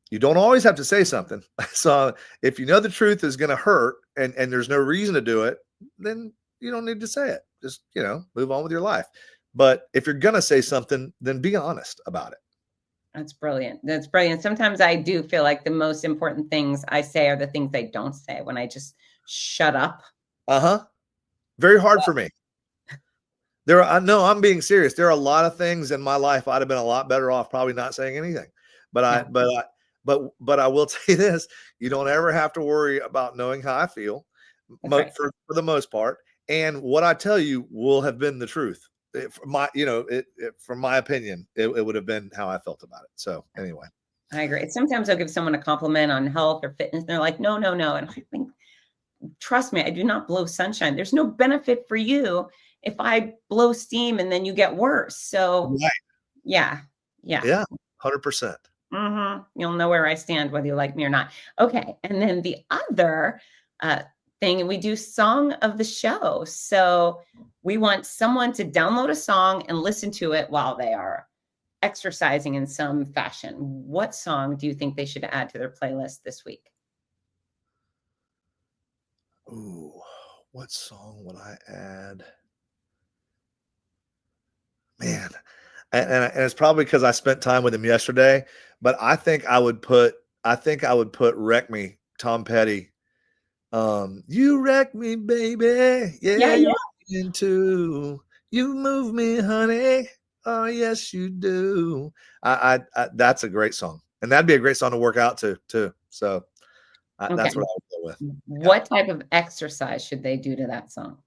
you don't always have to say something. So if you know the truth is going to hurt and there's no reason to do it, then you don't need to say it. Just, move on with your life. But if you're going to say something, then be honest about it. That's brilliant. That's brilliant. Sometimes I do feel like the most important things I say are the things I don't say, when I just shut up. Very hard for me. I'm being serious. There are a lot of things in my life I'd have been a lot better off probably not saying anything. But I will tell you this: you don't ever have to worry about knowing how I feel, for the most part. And what I tell you will have been the truth. From my opinion, it would have been how I felt about it. So anyway, I agree. Sometimes I'll give someone a compliment on health or fitness, and they're like, no. And I think, trust me, I do not blow sunshine. There's no benefit for you if I blow steam and then you get worse. So right. Yeah. 100%. You'll know where I stand, whether you like me or not. Okay. And then the other thing, we do song of the show. So we want someone to download a song and listen to it while they are exercising in some fashion. What song do you think they should add to their playlist this week? Ooh, what song would I add? Man, and it's probably because I spent time with him yesterday, but I think I would put Wreck Me, Tom Petty. You wreck me, baby. Yeah. Into you move me, honey. Oh yes, you do. I that's a great song, and that'd be a great song to work out to too. So That's what I would go with. What type of exercise should they do to that song?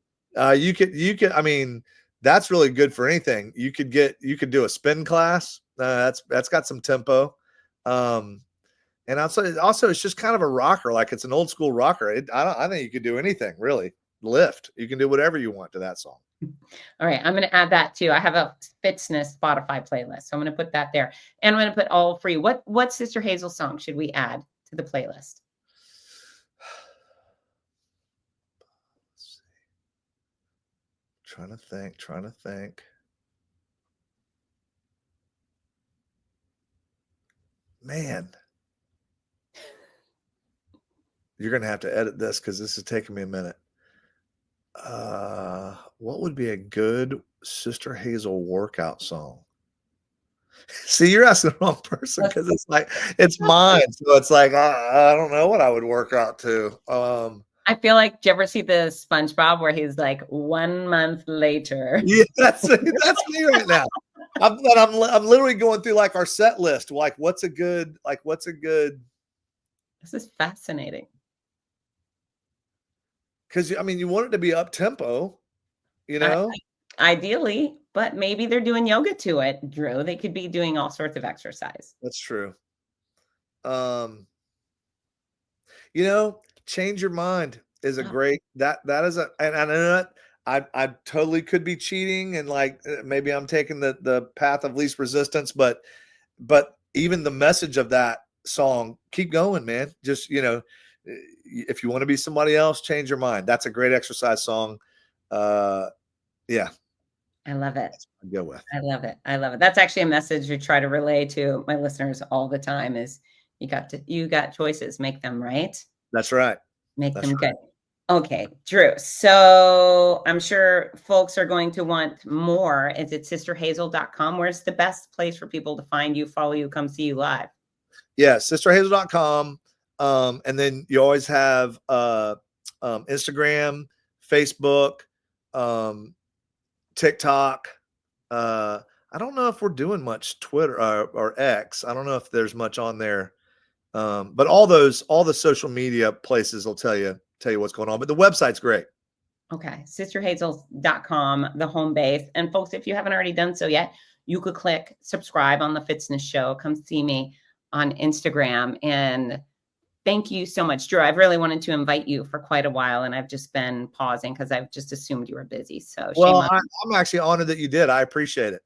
You could. I mean, that's really good for anything. You could do a spin class. That's got some tempo. And also it's just kind of a rocker. Like it's an old school rocker. I think you could do anything really. Lift. You can do whatever you want to that song. All right. I'm going to add that too. I have a Fitzness Spotify playlist. So I'm going to put that there. And I'm going to put all free. What Sister Hazel song should we add to the playlist? Trying to think. Man. You're going to have to edit this because this is taking me a minute. What would be a good Sister Hazel workout song? See, you're asking the wrong person because it's mine. So it's like, I don't know what I would work out to. I feel like, do you ever see the SpongeBob where he's like 1 month later? Yeah, that's me right now. I'm literally going through like our set list. Like, what's a good? This is fascinating. Because I mean, you want it to be up tempo, Ideally, but maybe they're doing yoga to it, Drew. They could be doing all sorts of exercise. That's true. Change your mind is a great that is a, and I know that I totally could be cheating and like maybe I'm taking the path of least resistance, but even the message of that song, keep going, man. Just if you want to be somebody else, change your mind. That's a great exercise song. Yeah. I love it. I'd go with. I love it. That's actually a message we try to relay to my listeners all the time is you got choices, make them right. That's right. Make them good. Okay, Drew. So I'm sure folks are going to want more. Is it sisterhazel.com? Where's the best place for people to find you, follow you, come see you live? Yeah, sisterhazel.com. And then you always have Instagram, Facebook, TikTok. I don't know if we're doing much Twitter or X. I don't know if there's much on there. But all the social media places will tell you what's going on. But the website's great. Okay. sisterhazel.com, the home base. And folks, if you haven't already done so yet, you could click subscribe on the Fitzness Show. Come see me on Instagram. And thank you so much, Drew. I've really wanted to invite you for quite a while, and I've just been pausing because I've just assumed you were busy. So, well, I'm actually honored that you did. I appreciate it.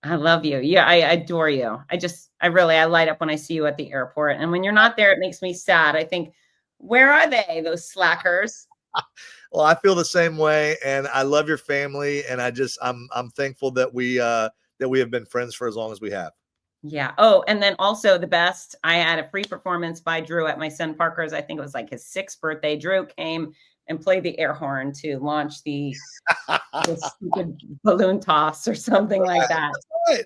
I love you. Yeah, I adore you. I light up when I see you at the airport, and when you're not there, it makes me sad. I think, where are they, those slackers? Well, I feel the same way, and I love your family, and I'm thankful that we have been friends for as long as we have. Yeah. Oh, and then also the best, I had a free performance by Drew at my son Parker's. I think it was like his 6th birthday. Drew came and played the air horn to launch the stupid balloon toss or something like that. That's right.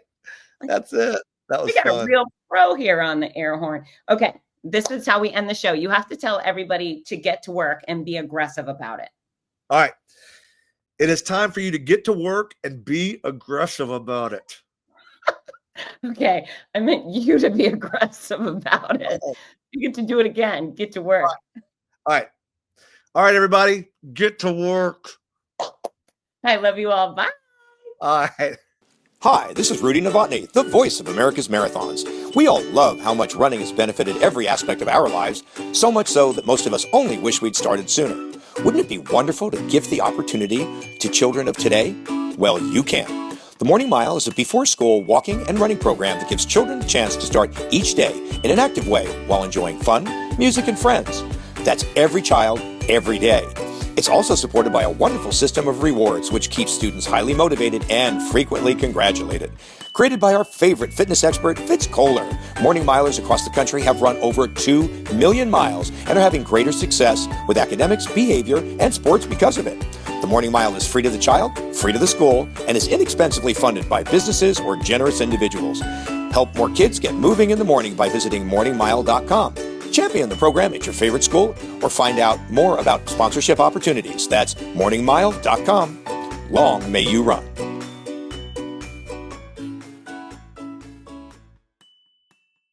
That's it. That was we got fun. A real pro here on the air horn. Okay. This is how we end the show. You have to tell everybody to get to work and be aggressive about it. All right. It is time for you to get to work and be aggressive about it. Okay, I meant you to be aggressive about it. You get to do it again. Get to work. All right, everybody, get to work. I love you all. Bye. All right. Hi, this is Rudy Novotny, the voice of America's Marathons. We all love how much running has benefited every aspect of our lives, so much so that most of us only wish we'd started sooner. Wouldn't it be wonderful to gift the opportunity to children of today? Well, you can. The Morning Mile is a before-school walking and running program that gives children a chance to start each day in an active way while enjoying fun, music, and friends. That's every child, every day. It's also supported by a wonderful system of rewards, which keeps students highly motivated and frequently congratulated. Created by our favorite fitness expert, Fitz. Morning Milers across the country have run over 2 million miles and are having greater success with academics, behavior, and sports because of it. The Morning Mile is free to the child, free to the school, and is inexpensively funded by businesses or generous individuals. Help more kids get moving in the morning by visiting morningmile.com. Champion the program at your favorite school or find out more about sponsorship opportunities. That's morningmile.com. Long may you run.